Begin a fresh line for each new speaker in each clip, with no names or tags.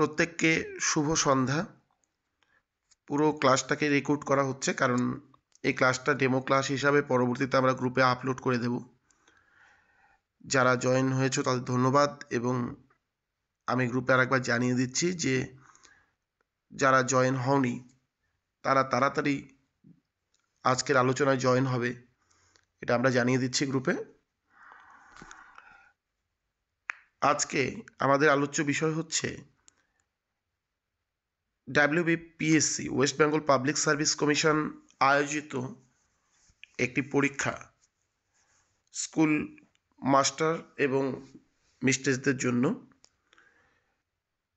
প্রত্যেককে শুভ সন্ধ্যা। পুরো ক্লাসটাকে রেকর্ড করা হচ্ছে, কারণ এই ক্লাসটা ডেমো ক্লাস হিসাবে পরবর্তীতে আমরা গ্রুপে আপলোড করে দেব। যারা জয়েন হয়েছে তাদের ধন্যবাদ, এবং আমি গ্রুপে আরেকবার জানিয়ে দিচ্ছি যে যারা জয়েন হওনি তারা তাড়াতাড়ি আজকের আলোচনায় জয়েন হবে, এটা আমরা জানিয়ে দিচ্ছি গ্রুপে। আজকে আমাদের আলোচ্য বিষয় হচ্ছে WBPSC West Bengal public service commission আয়োজিত একটি পরীক্ষা স্কুল মাস্টার এবং মিস্ট্রেসদের জন্য,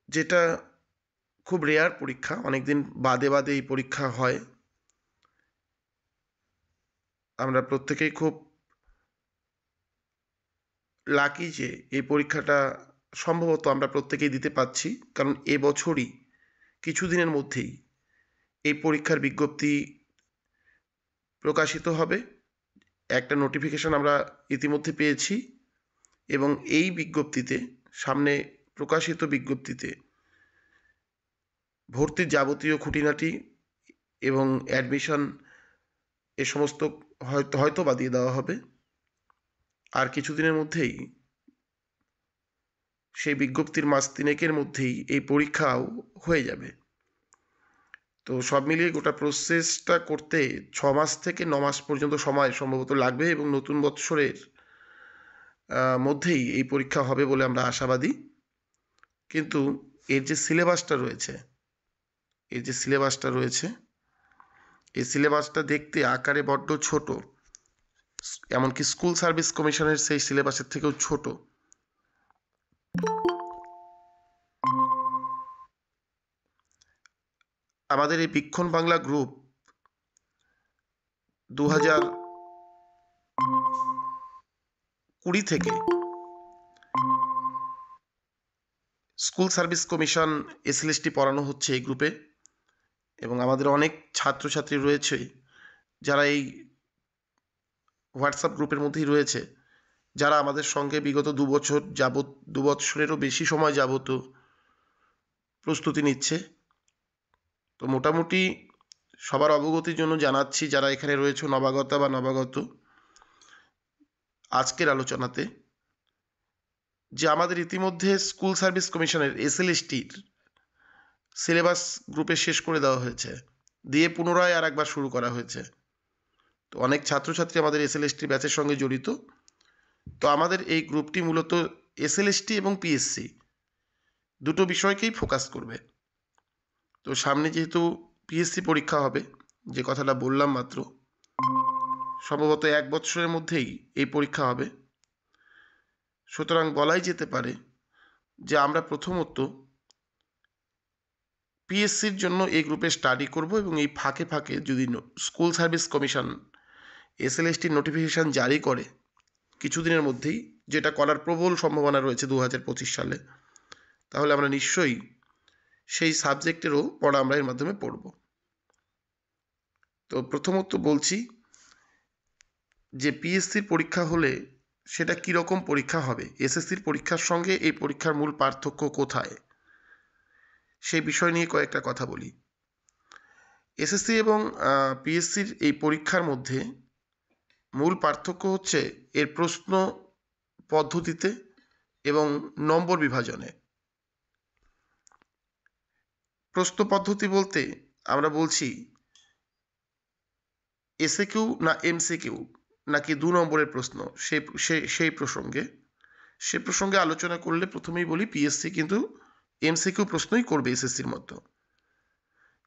যেটা খুব রেয়ার পরীক্ষা। অনেকদিন বাদে বাদে এই পরীক্ষা হয়। আমরা প্রত্যেকেই খুব লাকি যে এই পরীক্ষাটা সম্ভবত আমরা প্রত্যেকেই দিতে পারছি, কারণ এবছরই কিছুদিনের মধ্যেই এই পরীক্ষার বিজ্ঞপ্তি প্রকাশিত হবে। একটা নোটিফিকেশন আমরা ইতিমধ্যে পেয়েছি, এবং এই বিজ্ঞপ্তিতে, সামনে প্রকাশিত বিজ্ঞপ্তিতে ভর্তির যাবতীয় খুঁটিনাটি এবং অ্যাডমিশন এ সমস্ত হয়তো বা দিয়ে দেওয়া হবে। আর কিছুদিনের মধ্যেই, সেই বিজ্ঞপ্তির মাস তিনেকের মধ্যেই এই পরীক্ষাও হয়ে যাবে। তো সব মিলিয়ে গোটা প্রসেসটা করতে 6 মাস থেকে 9 মাস পর্যন্ত সময় সম্ভবত লাগবে, এবং নতুন বৎসরের মধ্যেই এই পরীক্ষা হবে বলে আমরা আশাবাদী। কিন্তু এর যে সিলেবাসটা রয়েছে এই সিলেবাসটা দেখতে আকারে বড্ড ছোট, এমনকি স্কুল সার্ভিস কমিশনের সেই সিলেবাসের থেকেও ছোট। আমাদের এই বীক্ষণ বাংলা গ্রুপ 2020 থেকে স্কুল সার্ভিস কমিশন SLST পড়ানো হচ্ছে এই গ্রুপে, এবং আমাদের অনেক ছাত্রছাত্রী রয়েছে যারা এই হোয়াটসঅ্যাপ গ্রুপের মধ্যেই রয়েছে, যারা আমাদের সঙ্গে বিগত 2 বছরেরও বেশি সময় যাবত প্রস্তুতি নিচ্ছে। তো মোটামুটি সবার অবগতির জন্য জানাচ্ছি, যারা এখানে রয়েছে নবাগতা বা নবাগত, আজকের আলোচনাতে যে আমাদের ইতিমধ্যে স্কুল সার্ভিস কমিশনের SLSTর সিলেবাস গ্রুপে শেষ করে দেওয়া হয়েছে, দিয়ে পুনরায় আর একবার শুরু করা হয়েছে। তো অনেক ছাত্রছাত্রী আমাদের SLST ব্যাচের সঙ্গে জড়িত। তো আমাদের এই গ্রুপটি মূলত SLST এবং PSC দুটো বিষয়কেই ফোকাস করবে। তো সামনে যেহেতু PSC পরীক্ষা হবে, যে কথাটা বললাম মাত্র, সম্ভবত 1 বছরের মধ্যেই এই পরীক্ষা হবে। সুতরাং বলাই যেতে পারে যে আমরা প্রথমত PSCর জন্য এই গ্রুপে স্টাডি করব, এবং এই ফাঁকে ফাঁকে যদি school service commission SLST notification জারি করে কিছুদিনের মধ্যেই, যেটা করার প্রবল সম্ভাবনা রয়েছে 2025 সালে, তাহলে আমরা নিশ্চয়ই সেই সাবজেক্টেরও পড়া আমরা এর মাধ্যমে পড়ব। তো প্রথমত বলছি যে PSCর পরীক্ষা হলে সেটা কীরকম পরীক্ষা হবে, SSCর পরীক্ষার সঙ্গে এই পরীক্ষার মূল পার্থক্য কোথায়, সেই বিষয় নিয়ে কয়েকটা কথা বলি। SSC এবং PSCর এই পরীক্ষার মধ্যে মূল পার্থক্য হচ্ছে এর প্রশ্ন পদ্ধতিতে এবং নম্বর বিভাজনে। প্রশ্ন পদ্ধতি বলতে আমরা বলছি SAQ না MCQ, নাকি 2 নম্বরের প্রশ্ন, সেই প্রসঙ্গে আলোচনা করলে প্রথমেই বলি PSC কিন্তু MCQ প্রশ্নই করবে SSCর মতো।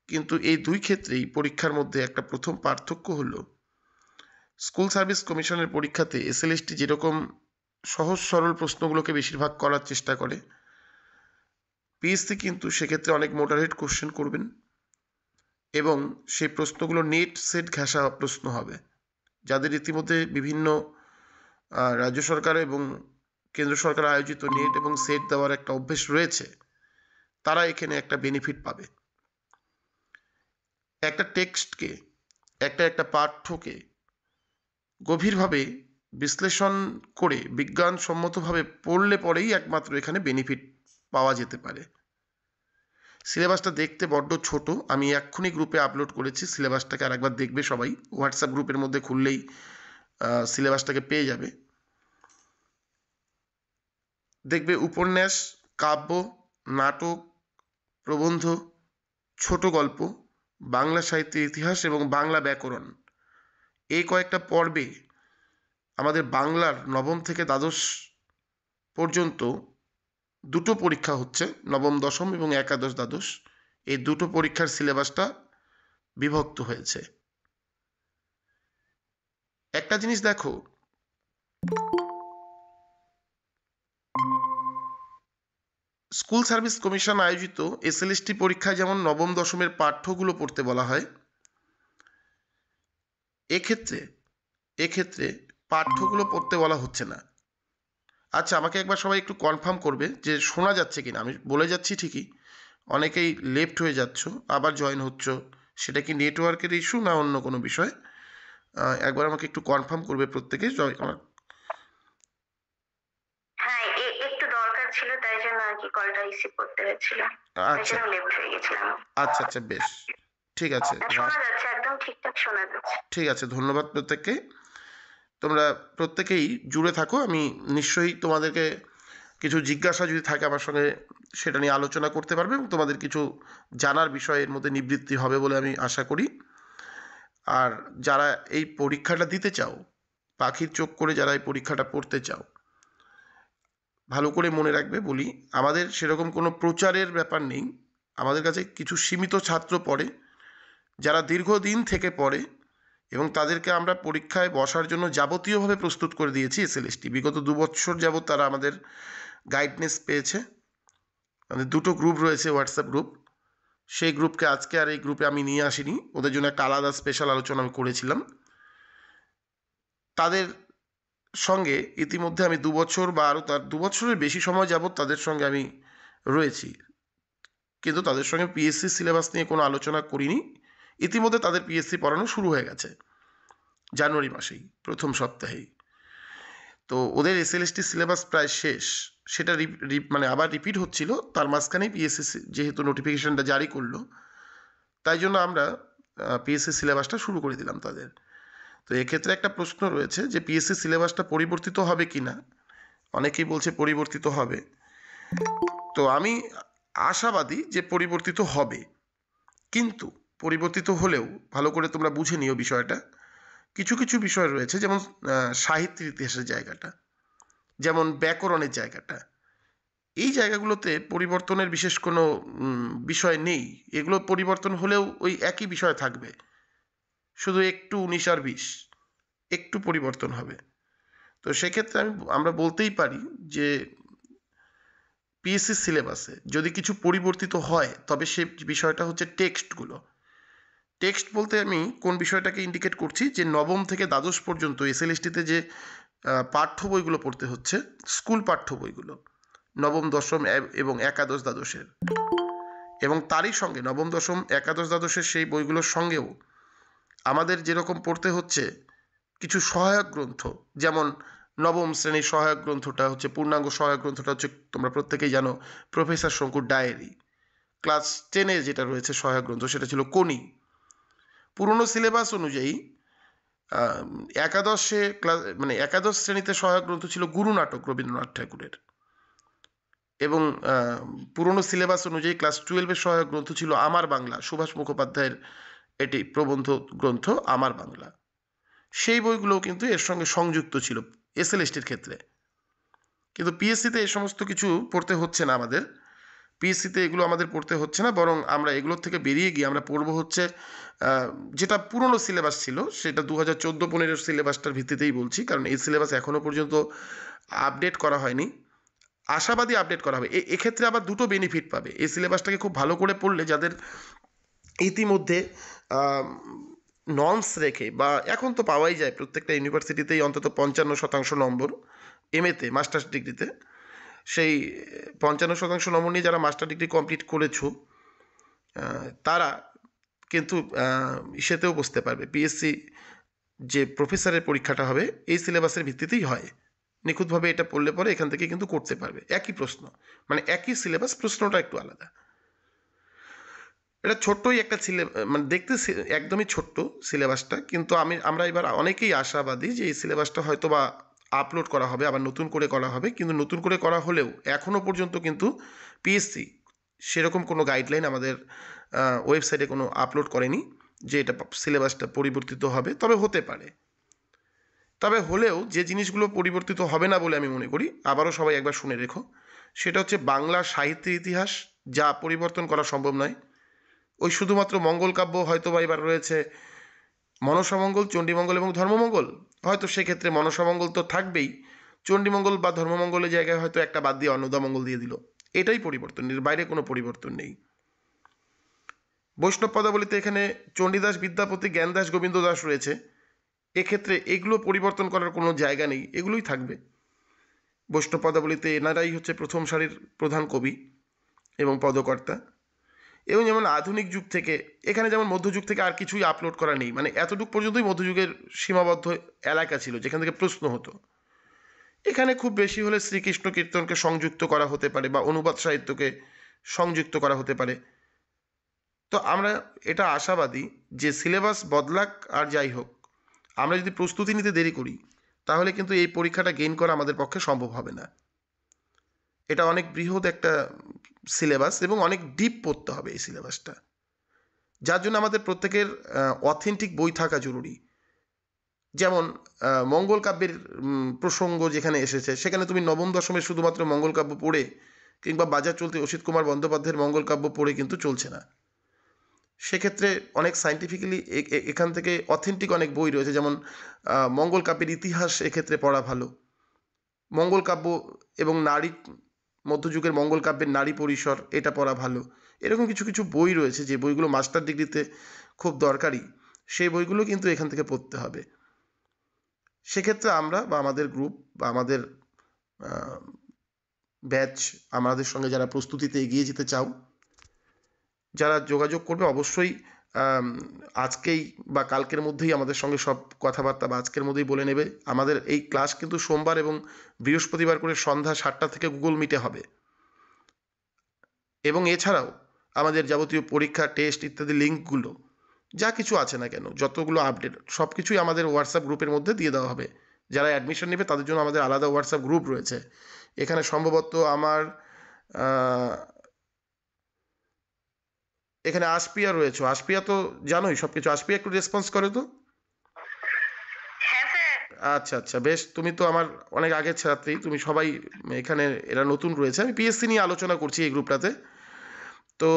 কিন্তু এই দুই ক্ষেত্রেই পরীক্ষার মধ্যে একটা প্রথম পার্থক্য হলো, স্কুল সার্ভিস কমিশনের পরীক্ষাতে SLST যেরকম সহজ সরল প্রশ্নগুলোকে বেশিরভাগ করার চেষ্টা করে, PSC কিন্তু সেক্ষেত্রে অনেক মডারেট কোশ্চেন করবেন, এবং সেই প্রশ্নগুলো নেট সেট ঘেঁষা প্রশ্ন হবে। যাদের ইতিমধ্যে বিভিন্ন রাজ্য সরকার এবং কেন্দ্র সরকার আয়োজিত নেট এবং সেট দেওয়ার একটা অভ্যেস রয়েছে, তারা এখানে একটা বেনিফিট পাবে। একটা টেক্সটকে, একটা পাঠ্যকে গভীরভাবে বিশ্লেষণ করে বিজ্ঞানসম্মতভাবে পড়লে পরেই একমাত্র এখানে বেনিফিট পাওয়া যেতে পারে। সিলেবাসটা দেখতে বড্ড ছোট। আমি এক্ষুনি গ্রুপে আপলোড করেছি, সিলেবাসটাকে আরেকবার দেখবে সবাই। হোয়াটসঅ্যাপ গ্রুপের মধ্যে খুললেই সিলেবাসটাকে পেয়ে যাবে। দেখবে উপন্যাস, কাব্য, নাটক, প্রবন্ধ, ছোট গল্প, বাংলা সাহিত্যের ইতিহাস এবং বাংলা ব্যাকরণ, এই কয়েকটা পর্বে আমাদের বাংলার নবম থেকে দ্বাদশ পর্যন্ত দুটো পরীক্ষা হচ্ছে, নবম দশম এবং একাদশ দ্বাদশ। এই দুটো পরীক্ষার সিলেবাসটা বিভক্ত হয়েছে। একটা জিনিস দেখো, স্কুল সার্ভিস কমিশন আয়োজিত এসএলএসটি পরীক্ষায় যেমন নবম দশমের পাঠ্যগুলো পড়তে বলা হয়, এক্ষেত্রে পাঠ্যগুলো পড়তে বলা হচ্ছে না। আচ্ছা, আমাকে একবার সবাই একটু কনফার্ম করবে যে শোনা যাচ্ছে কিনা। আমি বলে যাচ্ছি ঠিকই, অনেকেই লেফট হয়ে যাচ্ছ, আবার জয়েন হচ্ছ। সেটা কি নেটওয়ার্কের ইস্যু না অন্য কোনো বিষয়? একবার আমাকে একটু কনফার্ম করবে প্রত্যেকে।
হ্যাঁ, একটু দরকার ছিল, তাই জন্য আর কি কলটা রিসিভ করতে হয়েছিল।
আচ্ছা
লেফট হয়ে গেছিলাম।
আচ্ছা আচ্ছা, বেশ, ঠিক আছে।
শোনা যাচ্ছে, একদম ঠিকঠাক শোনা যাচ্ছে।
ঠিক আছে, ধন্যবাদ প্রত্যেককে। তোমরা প্রত্যেকেই জুড়ে থাকো। আমি নিশ্চয়ই তোমাদেরকে কিছু জিজ্ঞাসা যদি থাকে আমার সঙ্গে, সেটা নিয়ে আলোচনা করতে পারবে এবং তোমাদের কিছু জানার বিষয়ের মধ্যে নিবৃত্তি হবে বলে আমি আশা করি। আর যারা এই পরীক্ষাটা দিতে চাও, পাখির চোখ করে যারা এই পরীক্ষাটা পড়তে চাও, ভালো করে মনে রাখবে বলি, আমাদের সেরকম কোনো প্রচারের ব্যাপার নেই। আমাদের কাছে কিছু সীমিত ছাত্র পড়ে, যারা দীর্ঘদিন থেকে পড়ে, এবং তাদেরকে আমরা পরীক্ষায় বসার জন্য যাবতীয়ভাবে প্রস্তুত করে দিয়েছি এসএলএসটি। বিগত 2 বছর যাবৎ তারা আমাদের গাইডনেস পেয়েছে। আমাদের দুটো গ্রুপ রয়েছে, হোয়াটসঅ্যাপ গ্রুপ। সেই গ্রুপকে আজকে আর এই গ্রুপে আমি নিয়ে আসিনি, ওদের জন্য একটা আলাদা স্পেশাল আলোচনা আমি করেছিলাম। তাদের সঙ্গে ইতিমধ্যে আমি 2 বছর বা আরও তার 2 বছরের বেশি সময় যাবৎ তাদের সঙ্গে আমি রয়েছি, কিন্তু তাদের সঙ্গে পিএসসি সিলেবাস নিয়ে কোনো আলোচনা করিনি। ইতিমধ্যে তাদের পিএসসি পড়ানো শুরু হয়ে গেছে জানুয়ারি মাসেই, প্রথম সপ্তাহেই। তো ওদের এসএলএসটি সিলেবাস প্রায় শেষ, সেটা মানে আবার রিপিট হচ্ছিল। তার মাঝখানেই পিএসসি যেহেতু নোটিফিকেশানটা জারি করলো, তাই জন্য আমরা পিএসসি সিলেবাসটা শুরু করে দিলাম তাদের। তো এক্ষেত্রে একটা প্রশ্ন রয়েছে যে পিএসসি সিলেবাসটা পরিবর্তিত হবে কি না। অনেকেই বলছে পরিবর্তিত হবে, তো আমি আশাবাদী যে পরিবর্তিত হবে। কিন্তু পরিবর্তিত হলেও ভালো করে তোমরা বুঝে নিও বিষয়টা। কিছু কিছু বিষয় রয়েছে, যেমন সাহিত্যের ইতিহাসের জায়গাটা, যেমন ব্যাকরণের জায়গাটা, এই জায়গাগুলোতে পরিবর্তনের বিশেষ কোনো বিষয় নেই। এগুলো পরিবর্তন হলেও ওই একই বিষয় থাকবে, শুধু একটু 19 আর 20 একটু পরিবর্তন হবে। তো সেক্ষেত্রে আমরা বলতেই পারি যে পিএসসি সিলেবাসে যদি কিছু পরিবর্তিত হয়, তবে সে বিষয়টা হচ্ছে টেক্সটগুলো। টেক্সট বলতে আমি কোন বিষয়টাকে ইন্ডিকেট করছি, যে নবম থেকে দ্বাদশ পর্যন্ত এসএলএসটিতে যে পাঠ্য বইগুলো পড়তে হচ্ছে, স্কুল পাঠ্য বইগুলো, নবম দশম এবং একাদশ দ্বাদশের, এবং তারই সঙ্গে নবম দশম একাদশ দ্বাদশের সেই বইগুলোর সঙ্গেও আমাদের যেরকম পড়তে হচ্ছে কিছু সহায়ক গ্রন্থ, যেমন নবম শ্রেণীর সহায়ক গ্রন্থটা হচ্ছে, পূর্ণাঙ্গ সহায়ক গ্রন্থটা হচ্ছে, তোমরা প্রত্যেকেই জানো, প্রফেসর শঙ্কুর ডায়েরি। ক্লাস 10-এ যেটা রয়েছে সহায়ক গ্রন্থ, সেটা ছিল কোনি। পুরনো সিলেবাস অনুযায়ী একাদশে মানে একাদশ শ্রেণীতে সহায়ক গ্রন্থ ছিল গুরু নাটক রবীন্দ্রনাথ ঠাকুরের, এবং পুরনো সিলেবাস অনুযায়ী ক্লাস 12-এর সহায়ক গ্রন্থ ছিল আমার বাংলা, সুভাষ মুখোপাধ্যায়ের এটি প্রবন্ধ গ্রন্থ আমার বাংলা। সেই বইগুলোও কিন্তু এর সঙ্গে সংযুক্ত ছিল এসএলএসটির ক্ষেত্রে। কিন্তু পিএসসিতে এই সমস্ত কিছু পড়তে হচ্ছে না আমাদের। পিএসসিতে এগুলো আমাদের পড়তে হচ্ছে না, বরং আমরা এগুলোর থেকে বেরিয়ে গিয়ে আমরা পড়বো হচ্ছে যেটা পুরনো সিলেবাস ছিল, সেটা 2014-15 সিলেবাসটার ভিত্তিতেই বলছি, কারণ এই সিলেবাস এখনও পর্যন্ত আপডেট করা হয়নি। আশাবাদী আপডেট করা হবে। এক্ষেত্রে আবার দুটো বেনিফিট পাবে এই সিলেবাসটাকে খুব ভালো করে পড়লে, যাদের ইতিমধ্যে নর্মস রেখে, বা এখন তো পাওয়াই যায় প্রত্যেকটা ইউনিভার্সিটিতেই অন্তত 55% নম্বর এমএতে, মাস্টার্স ডিগ্রিতে, সেই 55% নম্বর নিয়ে যারা মাস্টার ডিগ্রি কমপ্লিট করেছো, তারা কিন্তু ইসেতেও বসতে পারবে। পিএসসি যে প্রফেসরের পরীক্ষাটা হবে এই সিলেবাসের ভিত্তিতেই হয়। নিখুঁতভাবে এটা পড়লে পরে এখান থেকে কিন্তু করতে পারবে। একই প্রশ্ন, মানে একই সিলেবাস, প্রশ্নটা একটু আলাদা। এটা ছোট্টই একটা মানে দেখতে একদমই ছোট্ট সিলেবাসটা, কিন্তু আমরা এবার অনেকেই আশাবাদী যে এই সিলেবাসটা হয়তো বা আপলোড করা হবে, আবার নতুন করে করা হবে। কিন্তু নতুন করে করা হলেও এখনও পর্যন্ত কিন্তু পিএসসি সেরকম কোনো গাইডলাইন আমাদের ওয়েবসাইটে কোনো আপলোড করেনি যে এটা সিলেবাসটা পরিবর্তিত হবে। তবে হতে পারে, তবে হলেও যে জিনিসগুলো পরিবর্তিত হবে না বলে আমি মনে করি, আবারও সবাই একবার শুনে রেখো, সেটা হচ্ছে বাংলা সাহিত্যের ইতিহাস, যা পরিবর্তন করা সম্ভব নয়। ওই শুধুমাত্র মঙ্গল কাব্য হয়তো বা এবার রয়েছে মনসামঙ্গল, চণ্ডীমঙ্গল এবং ধর্মমঙ্গল। হয়তো সেক্ষেত্রে মনসামঙ্গল তো থাকবেই, চণ্ডীমঙ্গল বা ধর্মমঙ্গলের জায়গায় হয়তো একটা বাদ দিয়ে অন্নদামঙ্গল দিয়ে দিল। এটাই পরিবর্তন, এর বাইরে কোনো পরিবর্তন নেই। বৈষ্ণব পদাবলিতে এখানে চণ্ডীদাস, বিদ্যাপতি, জ্ঞানদাস, গোবিন্দ দাস রয়েছে। এক্ষেত্রে এগুলো পরিবর্তন করার কোনো জায়গা নেই, এগুলোই থাকবে। বৈষ্ণব পদাবলিতে এনারাই হচ্ছে প্রথম সারির প্রধান কবি এবং পদকর্তা। এবং যেমন আধুনিক যুগ থেকে এখানে যেমন মধ্যযুগ থেকে আর কিছুই আপলোড করা নেই, মানে এতটুকু পর্যন্তই মধ্যযুগের সীমাবদ্ধ এলাকা ছিল যেখান থেকে প্রশ্ন হতো। এখানে খুব বেশি হলে শ্রীকৃষ্ণ কীর্তনকে সংযুক্ত করা হতে পারে বা অনুবাদ সাহিত্যকে সংযুক্ত করা হতে পারে। তো আমরা এটা আশাবাদী যে সিলেবাস বদলাক আর যাই হোক, আমরা যদি প্রস্তুতি নিতে দেরি করি তাহলে কিন্তু এই পরীক্ষাটা গেইন করা আমাদের পক্ষে সম্ভব হবে না। এটা অনেক বৃহৎ একটা সিলেবাস এবং অনেক ডিপ পড়তে হবে এই সিলেবাসটা, যার জন্য আমাদের প্রত্যেকের অথেন্টিক বই থাকা জরুরি। যেমন মঙ্গল কাব্যের প্রসঙ্গ যেখানে এসেছে, সেখানে তুমি নবম দশমের শুধুমাত্র মঙ্গল কাব্য পড়ে কিংবা বাজার চলতে অসিত কুমার বন্দ্যোপাধ্যায়ের মঙ্গল কাব্য পড়ে কিন্তু চলছে না। সেক্ষেত্রে অনেক সায়েন্টিফিক্যালি এখান থেকে অথেন্টিক অনেক বই রয়েছে, যেমন মঙ্গল কাব্যের ইতিহাস এক্ষেত্রে পড়া ভালো। মঙ্গল কাব্য এবং নারী, মধ্যযুগের মঙ্গল কাব্যের নারী পরিসর, এটা পড়া ভালো। এরকম কিছু কিছু বই রয়েছে যে বইগুলো মাস্টার ডিগ্রিতে খুব দরকারি, সেই বইগুলো কিন্তু এখান থেকে পড়তে হবে। সেক্ষেত্রে আমরা বা আমাদের গ্রুপ বা আমাদের ব্যাচ, আমাদের সঙ্গে যারা প্রস্তুতিতে এগিয়ে যেতে চাও, যারা যোগাযোগ করবে অবশ্যই আজকেই বা কালকের মধ্যেই আমাদের সঙ্গে সব কথাবার্তা বা আজকের মধ্যেই বলে নেবে। আমাদের এই ক্লাস কিন্তু সোমবার এবং বৃহস্পতিবার করে সন্ধ্যা 7টা থেকে গুগল মিটে হবে। এবং এছাড়াও আমাদের যাবতীয় পরীক্ষা, টেস্ট ইত্যাদি লিঙ্কগুলো যা কিছু আছে না কেন, যতগুলো আপডেট, সব কিছুই আমাদের হোয়াটসঅ্যাপ গ্রুপের মধ্যে দিয়ে দেওয়া হবে। যারা অ্যাডমিশন নেবে তাদের জন্য আমাদের আলাদা হোয়াটসঅ্যাপ গ্রুপ রয়েছে। এখানে সম্ভবত আমার এখানে আশপিয়া রয়েছে। আশপিয়া তো জানোই সব কিছু। আশপিয়া একটু রেসপন্স করে তো।
হ্যাঁ স্যার।
আচ্ছা আচ্ছা, বেশ। তুমি তো আমার অনেক আগের ছাত্রী, তুমি সবাই এখানে, এরা নতুন রয়েছে। আমি পিএসসি নিয়ে আলোচনা করছি এই গ্রুপটাতে, তো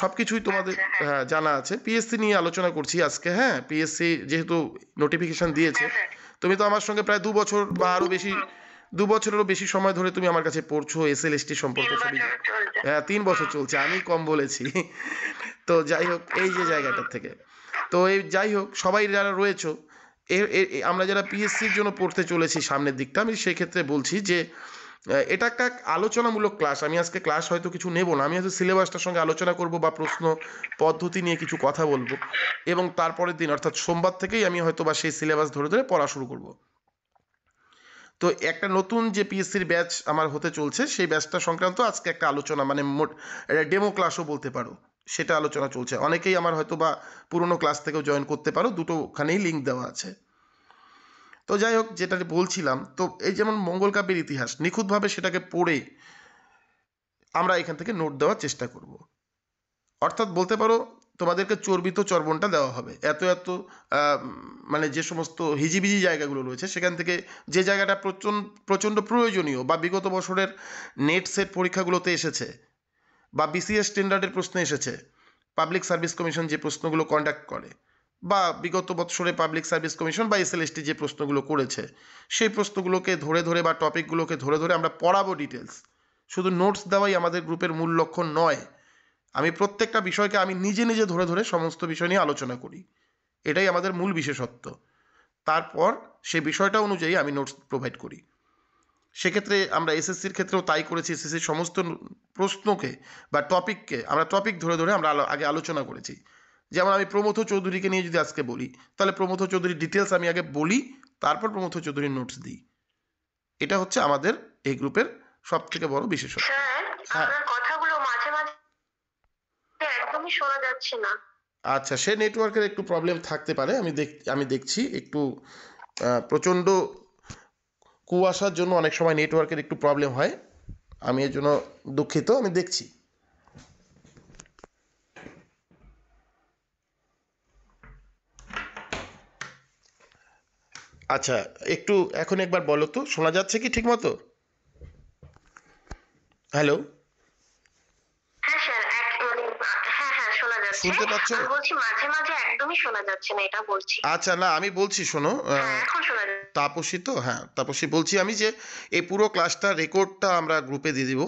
সব কিছুই তোমাদের
আচ্ছা, হ্যাঁ।
হ্যাঁ জানা আছে। পিএসসি নিয়ে আলোচনা করছি আজকে। হ্যাঁ, পিএসসি যেহেতু নোটিফিকেশন দিয়েছে,
হ্যাঁ স্যার।
তুমি তো আমার সঙ্গে প্রায় 2 বছর বা আরও বেশি, 2 বছরেরও বেশি সময় ধরে তুমি আমার কাছে পড়ছো এসএলএসটি
3
সম্পর্কে সবই।
বছর চলছে।
হ্যাঁ, 3 বছর চলছে, আমি কম বলেছি। তো যাই হোক, এই যে জায়গাটার থেকে, তো এই যাই হোক, সবাই যারা রয়েছো, আমরা যারা পিএসসির জন্য পড়তে চলেছি সামনের দিকটা, আমি সেই ক্ষেত্রে বলছি যে এটা একটা আলোচনামূলক ক্লাস। আমি আজকে ক্লাস হয়তো কিছু নেব না, আমি হয়তো সিলেবাসটার সঙ্গে আলোচনা করব বা প্রশ্ন পদ্ধতি নিয়ে কিছু কথা বলবো, এবং তারপরের দিন অর্থাৎ সোমবার থেকেই আমি হয়তো বা সেই সিলেবাস ধরে ধরে পড়া শুরু করব। তো একটা নতুন যে পিএসসির ব্যাচ আমার হতে চলছে, সেই ব্যাচটা সংক্রান্ত আজকে একটা আলোচনা, মানে ডেমো ক্লাসও বলতে পারো, সেটা আলোচনা চলছে। অনেকেই আমার হয়তো বা পুরোনো ক্লাস থেকেও জয়েন করতে পারো, দুটোখানেই লিঙ্ক দেওয়া আছে। তো যাই হোক, যেটা বলছিলাম, তো এই যেমন মঙ্গল কাব্যের ইতিহাস নিখুঁতভাবে সেটাকে পড়ে আমরা এখান থেকে নোট দেওয়ার চেষ্টা করব। অর্থাৎ বলতে পারো তোমাদেরকে চর্বিত চর্বণটা দেওয়া হবে। এত এত মানে যে সমস্ত হিজিবিজি জায়গাগুলো রয়েছে সেখান থেকে যে জায়গাটা প্রচণ্ড প্রয়োজনীয় বা বিগত বছরের নেট সেট পরীক্ষাগুলোতে এসেছে বা বিসিএস স্ট্যান্ডার্ডের প্রশ্ন এসেছে, পাবলিক সার্ভিস কমিশন যে প্রশ্নগুলো কন্ডাক্ট করে, বা বিগত বছরে পাবলিক সার্ভিস কমিশন বা এসএলএসটি যে প্রশ্নগুলো করেছে, সেই প্রশ্নগুলোকে ধরে ধরে বা টপিকগুলোকে ধরে ধরে আমরা পড়াবো ডিটেলস। শুধু নোটস দেওয়াই আমাদের গ্রুপের মূল লক্ষ্য নয়। আমি প্রত্যেকটা বিষয়কে আমি নিজে নিজে ধরে ধরে সমস্ত বিষয় নিয়ে আলোচনা করি, এটাই আমাদের মূল বিশেষত্ব। তারপর সেই বিষয়টা অনুযায়ী আমি নোটস প্রোভাইড করি। সেক্ষেত্রে আমরা এসএসসির ক্ষেত্রেও তাই করেছি। এসএসসির সমস্ত প্রশ্নকে বা টপিককে আমরা টপিক ধরে ধরে আমরা আগে আলোচনা করেছি। যেমন আমি প্রমথ চৌধুরীকে নিয়ে যদি আজকে বলি, তাহলে প্রমথ চৌধুরীর ডিটেলস আমি আগে বলি, তারপর প্রমথ চৌধুরীর নোটস দিই। এটা হচ্ছে আমাদের এই গ্রুপের সব থেকে বড় বিশেষত্ব।
স্যার,
হ্যাঁ
আপনার কথাগুলো মাঝে মাঝে একদমই একদমই শোনা যাচ্ছে না।
আচ্ছা, সে নেটওয়ার্কের একটু প্রবলেম থাকতে পারে। আমি দেখছি একটু প্রচণ্ড কুয়াশার জন্য অনেক সময় নেটওয়ার্কের একটু প্রবলেম হয়। আমি এর জন্য দুঃখিত, আমি দেখছি। আচ্ছা, একটু এখন একবার বলো তো, শোনা যাচ্ছে কি ঠিক মতো? হ্যালো,
হ্যাঁ স্যার, হ্যাঁ হ্যাঁ শোনা যাচ্ছে।
শুনতে পাচ্ছ?
আমি বলছি মাঝে মাঝে একদমই শোনা যাচ্ছে না, এটা বলছি।
আচ্ছা, না আমি বলছি শোনো।
হ্যাঁ এখন শোনা যাচ্ছে।
তাপসী তো, হ্যাঁ তাপসী বলছি আমি যে এই পুরো ক্লাসটা রেকর্ডটা আমরা গ্রুপে দিয়ে দিব।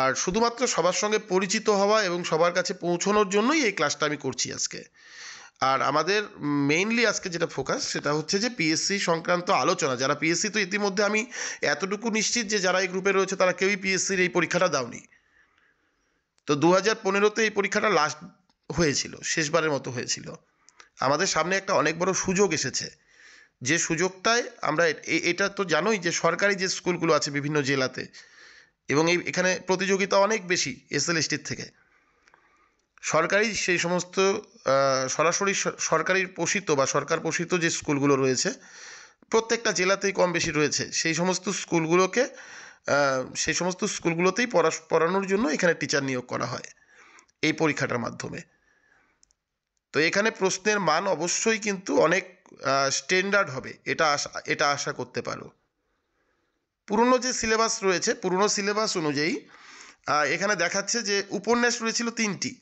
আর শুধুমাত্র সবার সঙ্গে পরিচিত হওয়া এবং সবার কাছে পৌঁছানোর জন্যই এই ক্লাসটা আমি করছি আজকে। আর আমাদের মেইনলি আজকে যেটা ফোকাস সেটা হচ্ছে যে পিএসসি সংক্রান্ত আলোচনা। যারা পিএসসি, তো ইতিমধ্যে আমি এতটুকু নিশ্চিত যে যারা এই গ্রুপে রয়েছে তারা কেউই পিএসসির এই পরীক্ষাটা দাওনি। তো 2015-তে এই পরীক্ষাটা লাস্ট হয়েছিল, শেষবারের মতো হয়েছিল। আমাদের সামনে একটা অনেক বড় সুযোগ এসেছে, যে সুযোগটায় আমরা এটা তো জানোই যে সরকারি যে স্কুলগুলো আছে বিভিন্ন জেলাতে, এবং এখানে প্রতিযোগিতা অনেক বেশি এসএলএসটির থেকে। সরকারি সেই সমস্ত সরাসরি সরকারি পোষিত বা সরকার পোষিত যে স্কুলগুলো রয়েছে প্রত্যেকটা জেলাতেই কম বেশি রয়েছে, সেই সমস্ত স্কুলগুলোতেই পড়ানোর জন্য এখানে টিচার নিয়োগ করা হয় এই পরীক্ষাটার মাধ্যমে। তো এখানে প্রশ্নের মান অবশ্যই কিন্তু অনেক স্ট্যান্ডার্ড হবে, এটা আশা করতে পারো। পুরনো যে সিলেবাস রয়েছে, পুরনো সিলেবাস অনুযায়ী এখানে দেখাচ্ছে যে উপন্যাস রয়েছিল 3টি: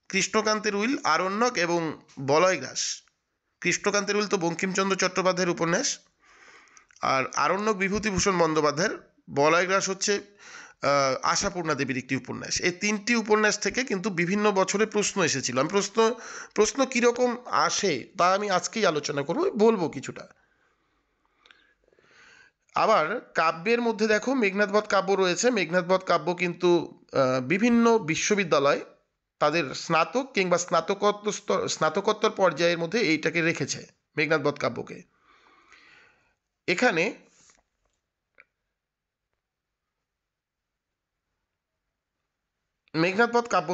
কৃষ্ণকান্তের উইল, আরণ্যক এবং বলয়গ্রাস। কৃষ্ণকান্তের উইল তো বঙ্কিমচন্দ্র চট্টোপাধ্যায়ের উপন্যাস, আর আরণ্যক বিভূতিভূষণ বন্দ্যোপাধ্যায়ের, বলয়গ্রাস হচ্ছে আশাপূর্ণা দেবীর একটি উপন্যাস। এই 3টি উপন্যাস থেকে কিন্তু বিভিন্ন বছরে প্রশ্ন এসেছিল। আমি প্রশ্ন কীরকম আসে তা আমি আজকেই আলোচনা করব, বলবো কিছুটা। আবার কাব্যের মধ্যে দেখো মেঘনাদবধ কাব্য রয়েছে। মেঘনাদবধ কাব্য কিন্তু বিভিন্ন বিশ্ববিদ্যালয় তাদের স্নাতক কিংবা স্নাতকোত্তর পর্যায়ের মধ্যে এইটাকে রেখেছে, মেঘনাদবধ কাব্যকে। এখানে মেঘনাদবধ কাব্য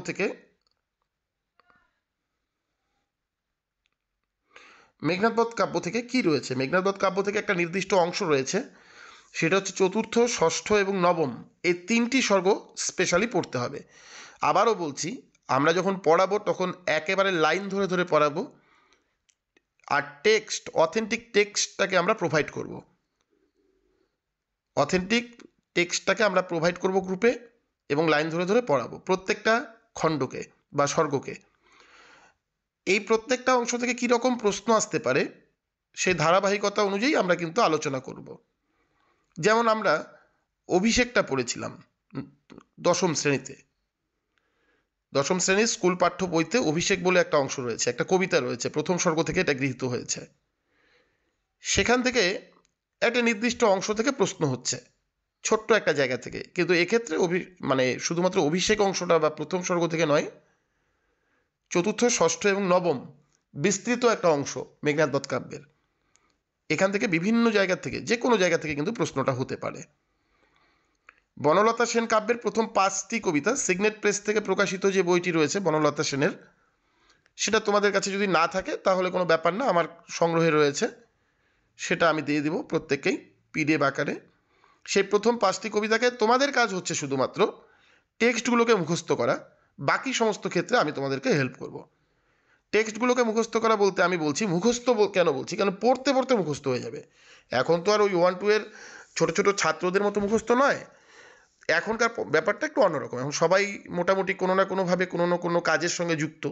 থেকে কি রয়েছে? মেঘনাদবধ কাব্য থেকে একটা নির্দিষ্ট অংশ রয়েছে, সেটা হচ্ছে চতুর্থ, ষষ্ঠ এবং নবম, এই 3টি স্বর্গ স্পেশালি পড়তে হবে। আবারও বলছি, আমরা যখন পড়াবো তখন একেবারে লাইন ধরে ধরে পড়াবো, আর অথেন্টিক টেক্সটটাকে আমরা প্রোভাইড করব। গ্রুপে, এবং লাইন ধরে ধরে পড়াবো প্রত্যেকটা খণ্ডকে বা স্বর্গকে। এই প্রত্যেকটা অংশ থেকে কীরকম প্রশ্ন আসতে পারে সেই ধারাবাহিকতা অনুযায়ী আমরা কিন্তু আলোচনা করব। যেমন আমরা অভিষেকটা পড়েছিলাম দশম শ্রেণীর স্কুল পাঠ্য বইতে অভিষেক বলে একটা অংশ রয়েছে, একটা কবিতা রয়েছে, প্রথম স্বর্গ থেকে এটা গৃহীত হয়েছে। সেখান থেকে একটা নির্দিষ্ট অংশ থেকে প্রশ্ন হচ্ছে, ছোট্ট একটা জায়গা থেকে। কিন্তু এক্ষেত্রে শুধুমাত্র অভিষেক অংশটা বা প্রথম স্বর্গ থেকে নয়, চতুর্থ, ষষ্ঠ এবং নবম বিস্তৃত একটা অংশ মেঘনাদবধ কাব্যের। এখান থেকে বিভিন্ন জায়গা থেকে, যে কোনো জায়গা থেকে কিন্তু প্রশ্নটা হতে পারে। বনলতা সেন কাব্যের প্রথম 5টি কবিতা, সিগনেট প্রেস থেকে প্রকাশিত যে বইটি রয়েছে বনলতা সেনের, সেটা তোমাদের কাছে যদি না থাকে তাহলে কোনো ব্যাপার না, আমার সংগ্রহে রয়েছে, সেটা আমি দিয়ে দিব প্রত্যেককেই পিডিএফ আকারে। সেই প্রথম 5টি কবিতাকে তোমাদের কাজ হচ্ছে শুধুমাত্র টেক্সটগুলোকে মুখস্থ করা। বাকি সমস্ত ক্ষেত্রে আমি তোমাদেরকে হেল্প করব। টেক্সটগুলোকে মুখস্থ করা বলতে আমি বলছি কেন বলছি, কারণ পড়তে পড়তে মুখস্থ হয়ে যাবে। এখন তো আর ওই 1-2 এর ছোটো ছোটো ছাত্রদের মতো মুখস্থ নয়, এখনকার ব্যাপারটা একটু অন্যরকম। এখন সবাই মোটামুটি কোনো না কোনোভাবে কোনো না কোনো কাজের সঙ্গে যুক্ত,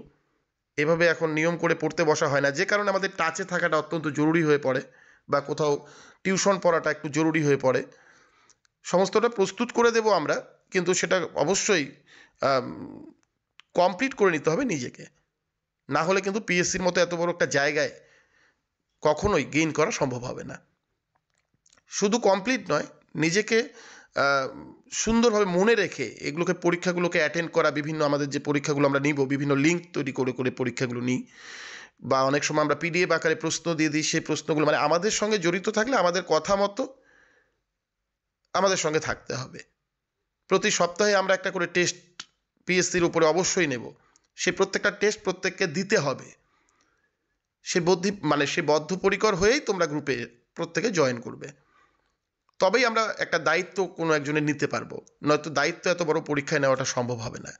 এভাবে এখন নিয়ম করে পড়তে বসা হয় না, যে কারণে আমাদের টাচে থাকাটা অত্যন্ত জরুরি হয়ে পড়ে, বা কোথাও টিউশন পড়াটা একটু জরুরি হয়ে পড়ে। সমস্তটা প্রস্তুত করে দেব আমরা, কিন্তু সেটা অবশ্যই কমপ্লিট করে নিতে হবে নিজেকে, না হলে কিন্তু পিএসসির মতো এত বড় একটা জায়গায় কখনোই গেইন করা সম্ভব হবে না। শুধু কমপ্লিট নয়, নিজেকে সুন্দরভাবে মনে রেখে পরীক্ষাগুলোকে অ্যাটেন্ড করা। বিভিন্ন আমাদের যে পরীক্ষাগুলো আমরা নিব, বিভিন্ন লিঙ্ক তৈরি করে করে পরীক্ষাগুলো নিই, বা অনেক সময় আমরা পিডিএফ আকারে প্রশ্ন দিয়ে দিই। সেই প্রশ্নগুলো আমাদের সঙ্গে জড়িত থাকলে আমাদের কথা মতো আমাদের সঙ্গে থাকতে হবে। প্রতি সপ্তাহে আমরা একটা করে টেস্ট পিএসসির উপরে অবশ্যই নেব, সেই প্রত্যেকটা টেস্ট প্রত্যেককে দিতে হবে। সে বদ্ধপরিকর হয়েই তোমরা গ্রুপে প্রত্যেকে জয়েন করবে, তবেই আমরা একটা দায়িত্ব কোনো একজনের নিতে পারবো, নয়তো দায়িত্ব এত বড় পরীক্ষায় নেওয়াটা সম্ভব হবে না।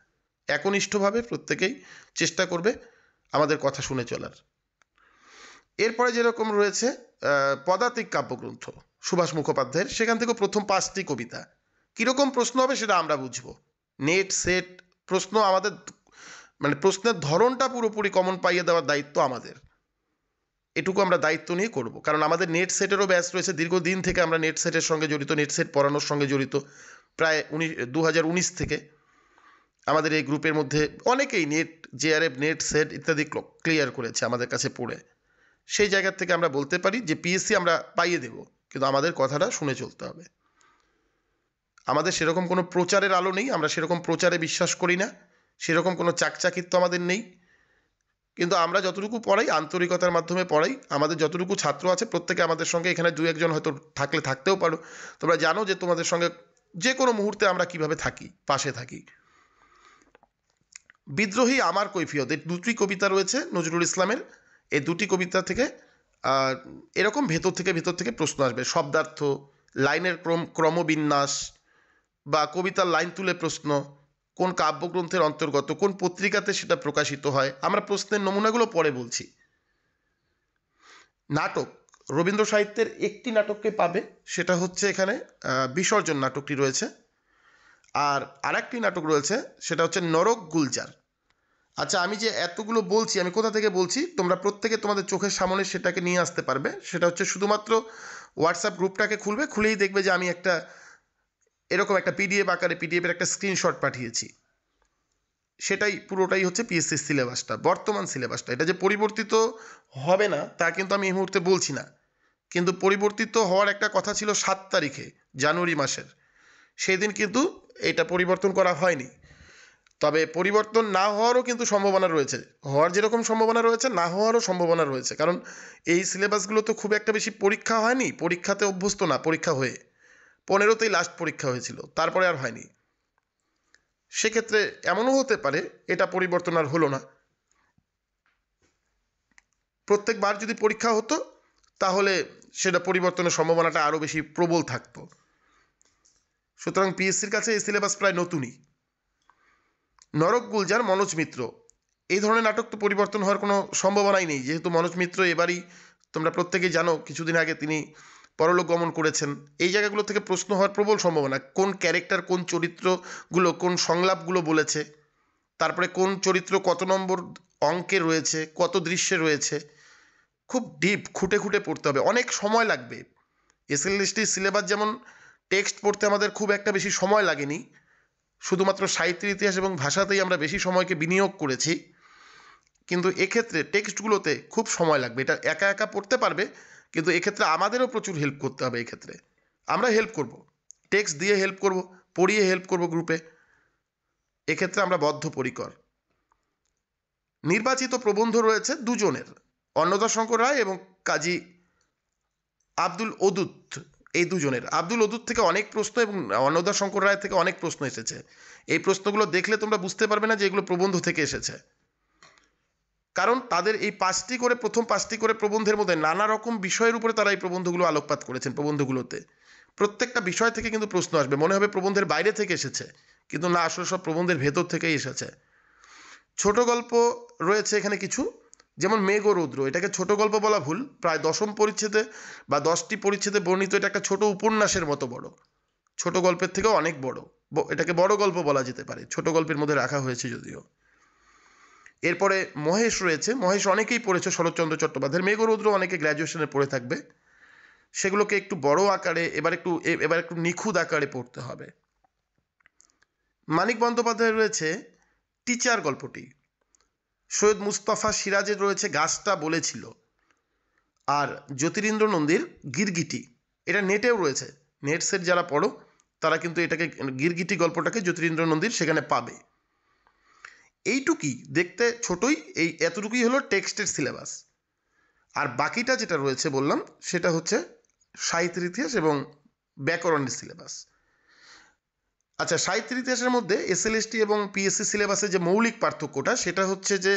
একনিষ্ঠভাবে প্রত্যেকেই চেষ্টা করবে আমাদের কথা শুনে চলার। এরপরে যেরকম রয়েছে পদাতিক কাব্যগ্রন্থ সুভাষ মুখোপাধ্যায়ের, সেখান থেকে প্রথম 5টি কবিতা। কীরকম প্রশ্ন হবে সেটা আমরা বুঝবো। নেট সেট প্রশ্ন আমাদের, মানে প্রশ্নের ধরনটা পুরোপুরি কমন পাইয়ে দেওয়ার দায়িত্ব আমাদের। এটুকু আমরা দায়িত্ব নিয়ে করব, কারণ আমাদের নেট সেটেরও ব্যাচ রয়েছে। দীর্ঘদিন থেকে আমরা নেট সেটের সঙ্গে জড়িত, নেট সেট পড়ানোর সঙ্গে জড়িত। প্রায় 2019 থেকে আমাদের এই গ্রুপের মধ্যে অনেকেই নেট, জেআরএফ, নেট সেট ইত্যাদি ক্লিয়ার করেছে আমাদের কাছে পড়ে। সেই জায়গা থেকে আমরা বলতে পারি যে পিএসসি আমরা পাইয়ে দেব, কিন্তু আমাদের কথাটা শুনে চলতে হবে। আমাদের সেরকম কোনো প্রচারের আলো নেই, আমরা সেরকম প্রচারে বিশ্বাস করি না, সেরকম কোনো চাকচাকিত্ব আমাদের নেই। কিন্তু আমরা যতটুকু পড়াই আন্তরিকতার মাধ্যমে পড়াই। আমাদের যতটুকু ছাত্র আছে প্রত্যেকে আমাদের সঙ্গে, এখানে 2-1 জন হয়তো থাকতেও পারো, তোমরা জানো যে তোমাদের সঙ্গে যে কোনো মুহূর্তে আমরা কিভাবে থাকি, পাশে থাকি। বিদ্রোহী আমার কৈফিয়ত, এই 2টি কবিতা রয়েছে নজরুল ইসলামের। এই 2টি কবিতা থেকে এরকম ভেতর থেকে প্রশ্ন আসবে। শব্দার্থ, লাইনের ক্রমবিন্যাস, বা কবিতার লাইন তুলে প্রশ্ন, কোন কাব্যগ্রন্থের অন্তর্গত, কোন পত্রিকাতে সেটা প্রকাশিত হয়। আমরা প্রশ্নের নমুনাগুলো পরে বলছি। নাটক, রবীন্দ্র সাহিত্যের একটি নাটককে পাবে, সেটা হচ্ছে এখানে বিসর্জন নাটকটি রয়েছে। আর আরেকটি নাটক রয়েছে, সেটা হচ্ছে নরক গুলজার। আচ্ছা, আমি যে এতগুলো বলছি, আমি কোথা থেকে বলছি, তোমরা প্রত্যেকে তোমাদের চোখের সামনে সেটাকে নিয়ে আসতে পারবে। সেটা হচ্ছে শুধুমাত্র হোয়াটসঅ্যাপ গ্রুপটাকে খুলবে, খুলেই দেখবে যে আমি একটা এরকম একটা পিডিএফ আকারে, পিডিএফের একটা স্ক্রিনশট পাঠিয়েছি। সেটাই পুরোটাই হচ্ছে পিএসসির সিলেবাসটা, বর্তমান সিলেবাসটা। এটা যে পরিবর্তিত হবে না তা কিন্তু আমি এই মুহূর্তে বলছি না, কিন্তু পরিবর্তিত হওয়ার একটা কথা ছিল 7 তারিখে জানুয়ারি মাসের, সেই দিন কিন্তু এটা পরিবর্তন করা হয়নি। তবে পরিবর্তন না হওয়ারও কিন্তু সম্ভাবনা রয়েছে, হওয়ার যেরকম সম্ভাবনা রয়েছে না হওয়ারও সম্ভাবনা রয়েছে। কারণ এই সিলেবাসগুলো তো খুব একটা বেশি পরীক্ষা হয়নি, পরীক্ষাতে অভ্যস্ত না। পরীক্ষা হয়ে 15তেই লাস্ট পরীক্ষা হয়েছিল, তারপরে আর হয়নি। সেক্ষেত্রে এমনও হতে পারে এটা পরিবর্তন আর হলো না। প্রত্যেকবার যদি পরীক্ষা হতো তাহলে সেটা পরিবর্তনের সম্ভাবনাটা আরও বেশি প্রবল থাকতো। সুতরাং পিএসসির কাছে এই সিলেবাস প্রায় নতুনই। নরক গুলজার, মনোজ মিত্র, এই ধরনের নাটক তো পরিবর্তন হওয়ার কোনো সম্ভাবনাই নেই, যেহেতু মনোজ মিত্র এবারই, তোমরা প্রত্যেকেই জানো, কিছুদিন আগে তিনি পরলোক গমন করেছেন। এই জায়গাগুলো থেকে প্রশ্ন হওয়ার প্রবল সম্ভাবনা। কোন ক্যারেক্টার, কোন চরিত্রগুলো, কোন সংলাপগুলো বলেছে, তারপরে কোন চরিত্র কত নম্বর অঙ্কে রয়েছে, কত দৃশ্যে রয়েছে, খুব ডিপ খুঁটে খুঁটে পড়তে হবে, অনেক সময় লাগবে। এসএলএসটির সিলেবাস যেমন টেক্সট পড়তে আমাদের খুব একটা বেশি সময় লাগেনি, শুধুমাত্র সাহিত্যের ইতিহাস এবং ভাষাতেই আমরা বেশি সময়কে বিনিয়োগ করেছি, কিন্তু এক্ষেত্রে টেক্সটগুলোতে খুব সময় লাগবে। এটা একা একা পড়তে পারবে, কিন্তু এক্ষেত্রে আমাদেরও প্রচুর হেল্প করতে হবে। এক্ষেত্রে আমরা হেল্প করব, টেক্সট দিয়ে হেল্প করব, পড়িয়ে হেল্প করব গ্রুপে। এক্ষেত্রে আমরা বদ্ধপরিকর। নির্বাচিত প্রবন্ধ রয়েছে 2 জনের, অন্নদাশঙ্কর রায় এবং কাজী আব্দুল ওদুদ। এই 2 জনের, আব্দুল ওদুদ থেকে অনেক প্রশ্ন এবং অন্নদাশঙ্কর রায় থেকে অনেক প্রশ্ন এসেছে। এই প্রশ্নগুলো দেখলে তোমরা বুঝতে পারবে না যে এগুলো প্রবন্ধ থেকে এসেছে, কারণ তাদের এই 5টি করে, প্রথম 5টি করে প্রবন্ধের মধ্যে নানা রকম বিষয়ের উপরে তারা এই প্রবন্ধগুলো আলোকপাত করেছেন। প্রবন্ধগুলোতে প্রত্যেকটা বিষয় থেকে কিন্তু প্রশ্ন আসবে, মনে হবে প্রবন্ধের বাইরে থেকে এসেছে, কিন্তু না, আসলে সব প্রবন্ধের ভেতর থেকেই এসেছে। ছোট গল্প রয়েছে এখানে কিছু, যেমন মেঘ ও রৌদ্র, এটাকে ছোট গল্প বলা ভুল। প্রায় 10ম পরিচ্ছেদে বা 10টি পরিচ্ছেদে বর্ণিত এটা একটা ছোট উপন্যাসের মতো বড়, ছোট গল্পের থেকেও অনেক বড়। এটাকে বড় গল্প বলা যেতে পারে, ছোট গল্পের মধ্যে রাখা হয়েছে যদিও। এরপরে মহেশ রয়েছে, মহেশ অনেকেই পড়েছে শরৎচন্দ্র চট্টোপাধ্যায়ের। মেঘ ও রৌদ্র অনেকে গ্র্যাজুয়েশনে পড়ে থাকবে, সেগুলোকে একটু বড় আকারে, এবার একটু নিখুঁত আকারে পড়তে হবে। মানিক বন্দ্যোপাধ্যায়ের রয়েছে টিচার গল্পটি। সৈয়দ মুস্তাফা সিরাজের রয়েছে গাছটা বলেছিল। আর জ্যোতিরিন্দ্র নন্দীর গিরগিটি, এটা নেটেও রয়েছে। নেট সেট যারা পড়ো তারা কিন্তু এটাকে, গিরগিটি গল্পটাকে জ্যোতিরিন্দ্র নন্দীর সেখানে পাবে। এইটুকুই, দেখতে ছোটই, এই এতটুকুই হলো টেক্সটের সিলেবাস। আর বাকিটা যেটা রয়েছে বললাম, সেটা হচ্ছে সাহিত্যের ইতিহাস এবং ব্যাকরণের সিলেবাস। আচ্ছা, সাহিত্যের ইতিহাসের মধ্যে এসএলএসটি এবং পিএসসি সিলেবাসের যে মৌলিক পার্থক্যটা সেটা হচ্ছে যে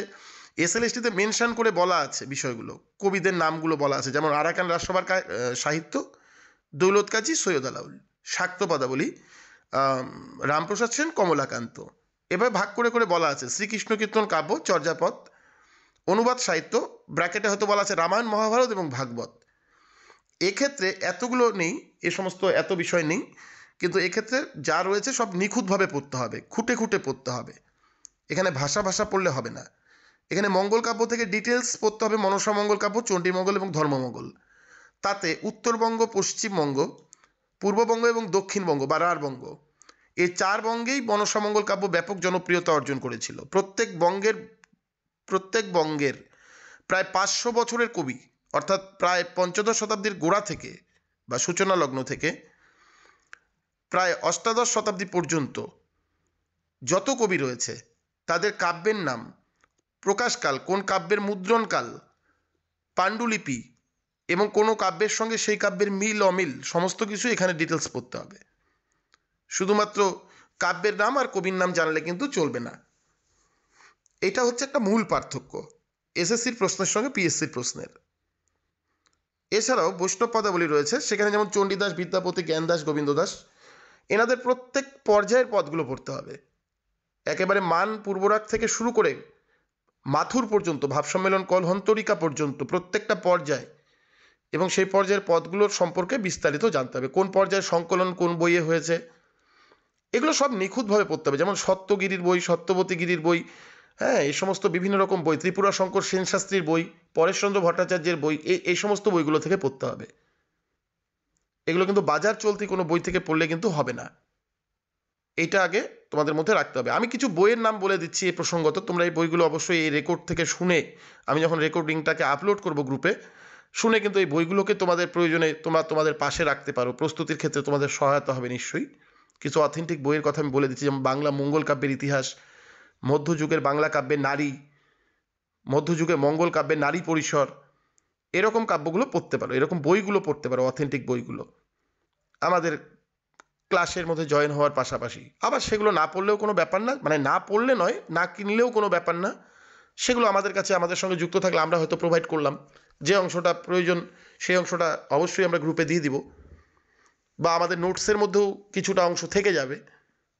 এসএলএসটিতে মেনশন করে বলা আছে বিষয়গুলো, কবিদের নামগুলো বলা আছে, যেমন আরাকান রাজসভার সাহিত্য, দৌলত কাজী, সৈয়দ আলাউল, শাক্ত পদাবলী, রামপ্রসাদ সেন, কমলাকান্ত। এভাবে ভাগ করে করে বলা আছে শ্রীকৃষ্ণ কীর্তন কাব্য, চর্যাপদ, অনুবাদ সাহিত্য, ব্র্যাকেটে হয়তো বলা আছে রামায়ণ, মহাভারত এবং ভাগবত। এক্ষেত্রে এতগুলো নেই, এ সমস্ত এত বিষয় নেই, কিন্তু এক্ষেত্রে যা রয়েছে সব নিখুঁতভাবে পড়তে হবে, খুঁটে খুঁটে পড়তে হবে। এখানে ভাষা ভাষা পড়লে হবে না। এখানে মঙ্গল কাব্য থেকে ডিটেলস পড়তে হবে, মনসা মঙ্গল কাব্য, চণ্ডীমঙ্গল এবং ধর্মমঙ্গল। তাতে উত্তরবঙ্গ, পশ্চিমবঙ্গ, পূর্ববঙ্গ এবং দক্ষিণবঙ্গ বা রাঢ়বঙ্গ, এই 4 বঙ্গেই মনসা মঙ্গল কাব্য ব্যাপক জনপ্রিয়তা অর্জন করেছিল। প্রত্যেক বঙ্গের প্রায় 500 বছরের কবি, অর্থাৎ প্রায় পঞ্চদশ শতাব্দীর গোড়া থেকে বা সূচনা লগ্ন থেকে প্রায় অষ্টাদশ শতাব্দী পর্যন্ত যত কবি রয়েছে তাদের কাব্যের নাম, প্রকাশকাল, কোন কাব্যের মুদ্রণকাল, পাণ্ডুলিপি এবং কোনো কাব্যের সঙ্গে সেই কাব্যের মিল অমিল সমস্ত কিছু এখানে ডিটেলস পড়তে হবে। শুধুমাত্র কাব্যের নাম আর কবির নাম জানলে কিন্তু চলবে না। এটা হচ্ছে একটা মূল পার্থক্য এসএসসির প্রশ্নের সঙ্গে পিএসসির প্রশ্নের। এছাড়াও বৈষ্ণব পদাবলী রয়েছে, সেখানে যেমন চণ্ডীদাস, বিদ্যাপতি, জ্ঞানদাস, গোবিন্দ দাস, এনাদের প্রত্যেক পর্যায়ের পদগুলো পড়তে হবে। একেবারে মান পূর্বরাগ থেকে শুরু করে মাথুর পর্যন্ত, ভাবসম্মেলন, কলহন্তরিকা পর্যন্ত প্রত্যেকটা পর্যায় এবং সেই পর্যায়ের পদগুলোর সম্পর্কে বিস্তারিত জানতে হবে। কোন পর্যায়ের সংকলন কোন বইয়ে হয়েছে এগুলো সব নিখুঁতভাবে পড়তে হবে। যেমন সত্যগিরির বই, সত্যবতী গিরির বই, হ্যাঁ, এই সমস্ত বিভিন্ন রকম বই, ত্রিপুরা শঙ্কর সেন শাস্ত্রীর বই, পরেশচন্দ্র ভট্টাচার্যের বই, এই সমস্ত বইগুলো থেকে পড়তে হবে। এগুলো কিন্তু বাজার চলতি কোনো বই থেকে পড়লে কিন্তু হবে না। এইটা আগে তোমাদের মধ্যে রাখতে হবে। আমি কিছু বইয়ের নাম বলে দিচ্ছি এই প্রসঙ্গত, তোমরা এই বইগুলো অবশ্যই এই রেকর্ড থেকে শুনে, আমি যখন রেকর্ডিংটাকে আপলোড করব গ্রুপে, শুনে কিন্তু এই বইগুলোকে তোমাদের প্রয়োজনে তোমরা তোমাদের পাশে রাখতে পারো। প্রস্তুতির ক্ষেত্রে তোমাদের সহায়তা হবে নিশ্চয়ই। কিছু অথেন্টিক বইয়ের কথা আমি বলে দিচ্ছি, যেমন বাংলা মঙ্গল কাব্যের ইতিহাস, মধ্যযুগের বাংলা কাব্যের নারী, মধ্যযুগে মঙ্গল কাব্যের নারী পরিসর, এরকম কাব্যগুলো পড়তে পারো, এরকম বইগুলো পড়তে পারো, অথেন্টিক বইগুলো আমাদের ক্লাসের মধ্যে জয়েন হওয়ার পাশাপাশি। আবার সেগুলো না পড়লেও কোনো ব্যাপার না, মানে না পড়লে নয়, না কিনলেও কোনো ব্যাপার না, সেগুলো আমাদের কাছে, আমাদের সঙ্গে যুক্ত থাকলে আমরা হয়তো প্রোভাইড করলাম। যে অংশটা প্রয়োজন সেই অংশটা অবশ্যই আমরা গ্রুপে দিয়ে দিব, বা আমাদের নোটসের মধ্যেও কিছুটা অংশ থেকে যাবে,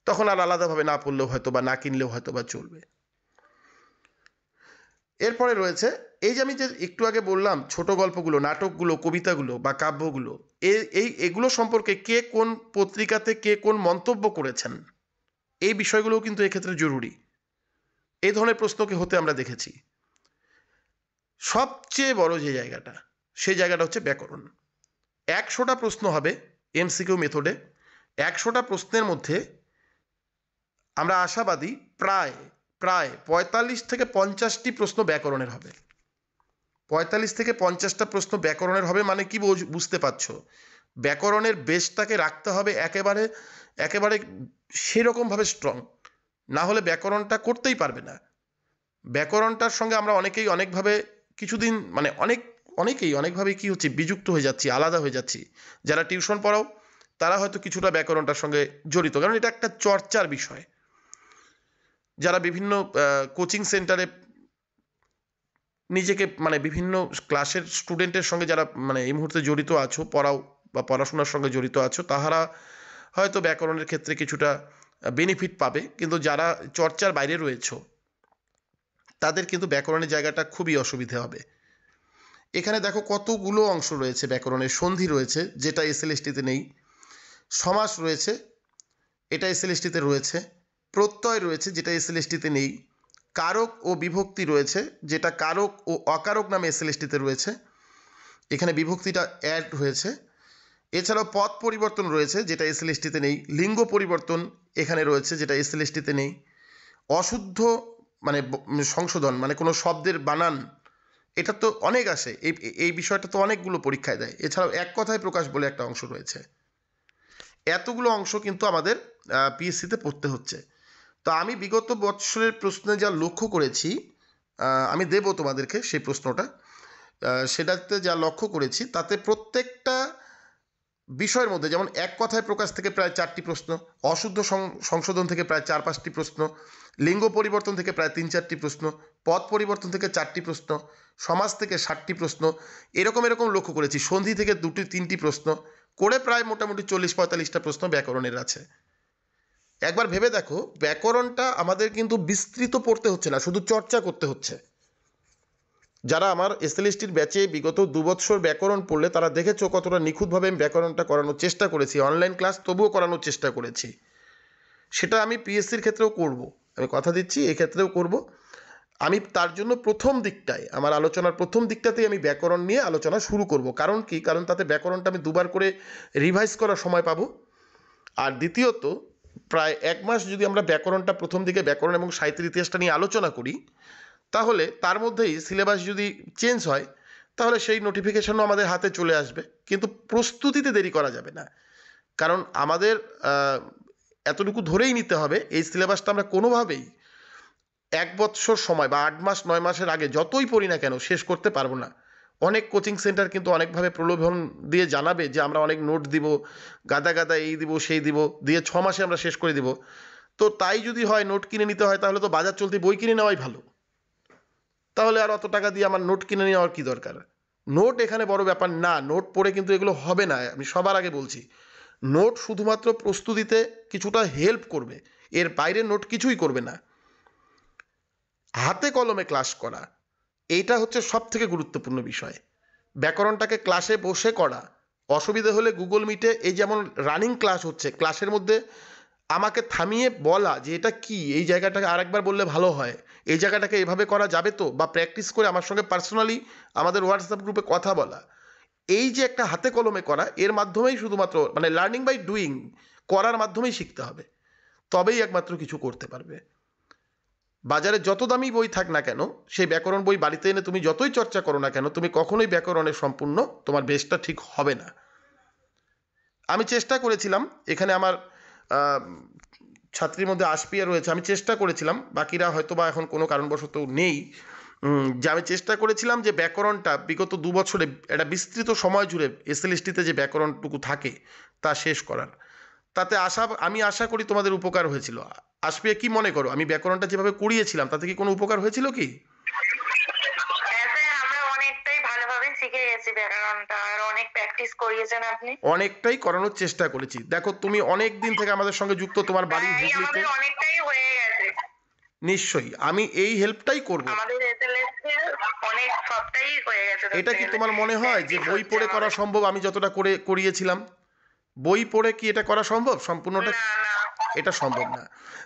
তখন আর আলাদাভাবে না পড়লেও হয়তো বা না কিনলেও হয়তো বা চলবে। এরপরে রয়েছে এই যে আমি যে একটু আগে বললাম ছোট গল্পগুলো, নাটকগুলো, কবিতাগুলো বা কাব্যগুলো, এগুলো সম্পর্কে কে কোন পত্রিকাতে কে কোন মন্তব্য করেছেন, এই বিষয়গুলোও কিন্তু এক্ষেত্রে জরুরি। এই ধরনের প্রশ্নকে হতে আমরা দেখেছি। সবচেয়ে বড় যে জায়গাটা, সেই জায়গাটা হচ্ছে ব্যাকরণ। 100টা প্রশ্ন হবে এমসিকিউ মেথডে। 100টা প্রশ্নের মধ্যে আমরা আশাবাদী প্রায় প্রায় 45 থেকে 50টি প্রশ্ন ব্যাকরণের হবে। 45 থেকে 50টা প্রশ্ন ব্যাকরণের হবে, মানে কি বুঝতে পারছো? ব্যাকরণের বেসটাকে রাখতে হবে একেবারে একেবারে সেরকমভাবে স্ট্রং, না হলে ব্যাকরণটা করতেই পারবে না। ব্যাকরণটার সঙ্গে আমরা অনেকেই অনেকভাবে কিছুদিন, মানে অনেকেই অনেকভাবে কি হচ্ছে, বিযুক্ত হয়ে যাচ্ছি, আলাদা হয়ে যাচ্ছি। যারা টিউশন পড়াও তারা হয়তো কিছুটা ব্যাকরণটার সঙ্গে জড়িত, কারণ এটা একটা চর্চার বিষয়। যারা বিভিন্ন কোচিং সেন্টারে নিজেকে, মানে বিভিন্ন ক্লাসের স্টুডেন্টের সঙ্গে যারা মানে এই মুহূর্তে জড়িত আছো, পড়াও বা পড়াশোনার সঙ্গে জড়িত আছো, তাহারা হয়তো ব্যাকরণের ক্ষেত্রে কিছুটা বেনিফিট পাবে, কিন্তু যারা চর্চার বাইরে রয়েছো তাদের কিন্তু ব্যাকরণের জায়গাটা খুবই অসুবিধে হবে। এখানে দেখো কতগুলো অংশ রয়েছে ব্যাকরণের। সন্ধি রয়েছে, যেটা এসএলএসটিতে নেই। সমাস রয়েছে, এটা এসএলএসটিতে রয়েছে। প্রত্যয় রয়েছে, যেটা এসএলএসটিতে নেই। কারক ও বিভক্তি রয়েছে, যেটা কারক ও অকারক নামে এসএলএসটিতে রয়েছে, এখানে বিভক্তিটা অ্যাড হয়েছে। এছাড়াও পদ পরিবর্তন রয়েছে, যেটা এসএলএসটিতে নেই। লিঙ্গ পরিবর্তন এখানে রয়েছে, যেটা এসএলএসটিতে নেই। অশুদ্ধ মানে সংশোধন, মানে কোনো শব্দের বানান, এটা তো অনেক আসে, এই বিষয়টা তো অনেকগুলো পরীক্ষায় দেয়। এছাড়াও এক কথায় প্রকাশ বলে একটা অংশ রয়েছে। এতগুলো অংশ কিন্তু আমাদের পিএসসিতে পড়তে হচ্ছে। তো আমি বিগত বৎসরের প্রশ্নে যা লক্ষ্য করেছি, আমি দেব তোমাদেরকে সেই প্রশ্নটা, সেটাতে যা লক্ষ্য করেছি তাতে প্রত্যেকটা বিষয়ের মধ্যে যেমন এক কথায় প্রকাশ থেকে প্রায় 4টি প্রশ্ন, অশুদ্ধ সংশোধন থেকে প্রায় 4-5টি প্রশ্ন, লিঙ্গ পরিবর্তন থেকে প্রায় 3-4টি প্রশ্ন, পদ পরিবর্তন থেকে 4টি প্রশ্ন, সমাজ থেকে 60টি প্রশ্ন, এরকম লক্ষ্য করেছি। সন্ধি থেকে 2-3টি প্রশ্ন করে প্রায় মোটামুটি 40-45টা প্রশ্ন ব্যাকরণের আছে। একবার ভেবে দেখো, ব্যাকরণটা আমাদের কিন্তু বিস্তৃত পড়তে হচ্ছে না, শুধু চর্চা করতে হচ্ছে। যারা আমার এসএলএসটির ব্যাচে বিগত 2 বছর ব্যাকরণ পড়লে তারা দেখেছো কতটা নিখুঁতভাবে আমি ব্যাকরণটা করানোর চেষ্টা করেছি। অনলাইন ক্লাস তবুও করানোর চেষ্টা করেছি। সেটা আমি পিএসসির ক্ষেত্রেও করব, আমি কথা দিচ্ছি এক্ষেত্রেও করব। আমি তার জন্য প্রথম দিকটায়, আমার আলোচনার প্রথম দিকটাতেই আমি ব্যাকরণ নিয়ে আলোচনা শুরু করব। কারণ কি? কারণ তাতে ব্যাকরণটা আমি 2বার করে রিভাইজ করার সময় পাবো। আর দ্বিতীয়ত, প্রায় 1 মাস যদি আমরা ব্যাকরণটা প্রথম দিকে ব্যাকরণ এবং সাহিত্যের ইতিহাসটা নিয়ে আলোচনা করি, তাহলে তার মধ্যেই সিলেবাস যদি চেঞ্জ হয় তাহলে সেই নোটিফিকেশনও আমাদের হাতে চলে আসবে। কিন্তু প্রস্তুতিতে দেরি করা যাবে না, কারণ আমাদের এতটুকু ধরেই নিতে হবে এই সিলেবাসটা আমরা কোনোভাবেই 1 বৎসর সময় বা 8 মাস 9 মাসের আগে যতই পড়ি না কেন শেষ করতে পারবো না। অনেক কোচিং সেন্টার কিন্তু অনেকভাবে প্রলোভন দিয়ে জানাবে যে আমরা অনেক নোট দিব, গাদা গাদা এই দিব সেই দিব, দিয়ে 6 মাসে আমরা শেষ করে দিব। তো তাই যদি হয়, নোট কিনে নিতে হয়, তাহলে তো বাজার চলতি বই কিনে নেওয়াই ভালো। তাহলে আর অত টাকা দিয়ে আমার নোট কিনে নেওয়ার কী দরকার? নোট এখানে বড় ব্যাপার না, নোট পড়ে কিন্তু এগুলো হবে না। আমি সবার আগে বলছি, নোট শুধুমাত্র প্রস্তুতিতে কিছুটা হেল্প করবে, এর বাইরে নোট কিছুই করবে না। হাতে কলমে ক্লাস করা, এইটা হচ্ছে সব থেকে গুরুত্বপূর্ণ বিষয়। ব্যাকরণটাকে ক্লাসে বসে করা, অসুবিধা হলে গুগল মিটে, এই যেমন রানিং ক্লাস হচ্ছে, ক্লাসের মধ্যে আমাকে থামিয়ে বলা যে এটা কি, এই জায়গাটাকে আরেকবার বললে ভালো হয়, এই জায়গাটাকে এভাবে করা যাবে তো, বা প্র্যাকটিস করে আমার সঙ্গে পার্সোনালি আমাদের হোয়াটসঅ্যাপ গ্রুপে কথা বলা। এই যে একটা হাতে কলমে করা, এর মাধ্যমেই শুধুমাত্র মানে লার্নিং বাই ডুইং, করার মাধ্যমেই শিখতে হবে, তবেই একমাত্র কিছু করতে পারবে। বাজারে যত দামি বই থাক না কেন, সেই ব্যাকরণ বই বাড়িতে এনে তুমি যতই চর্চা করো না কেন, তুমি কখনোই ব্যাকরণের সম্পূর্ণ তোমার বেসটা ঠিক হবে না। আমি চেষ্টা করেছিলাম, এখানে আমার ছাত্রীর মধ্যে আশপিয়া রয়েছে, আমি চেষ্টা করেছিলাম, বাকিরা হয়তো বা এখন কোনো কারণবশত নেই, যে আমি চেষ্টা করেছিলাম যে ব্যাকরণটা বিগত 2 বছরে একটা বিস্তৃত সময় জুড়ে এসএলএসটিতে যে ব্যাকরণটুকু থাকে তা শেষ করার। তাতে আমি আশা করি তোমাদের উপকার হয়েছিল। আশপিয়া, কি মনে করো, আমি ব্যাকরণটা যেভাবে করিয়েছিলাম তাতে কি কোনো উপকার হয়েছিল কি?
হ্যাঁ স্যার, আমরা অনেকটাই ভালোভাবে শিখে গেছি ব্যাকরণটা, আর অনেক প্র্যাকটিস করিয়েছেন আপনি।
অনেকটাই করানোর চেষ্টা করেছি। দেখো, তুমি অনেক দিন থেকে আমাদের সঙ্গে যুক্ত, তোমার বাড়ি
তাই
হুগলিতে।
আমাদের অনেকটাই হয়ে গেছে।
নিশ্চয়ই আমি এই হেল্পটাই করব।
আমাদের এসএলএসটি অনেক সবটাই হয়ে গেছে।
এটা কি তোমার মনে হয় যে বই পড়ে করা সম্ভব? আমি যতটা করে করিয়েছিলাম, বই পড়ে কি এটা করা সম্ভব সম্পূর্ণটা?
না না,
এটা সম্ভব না।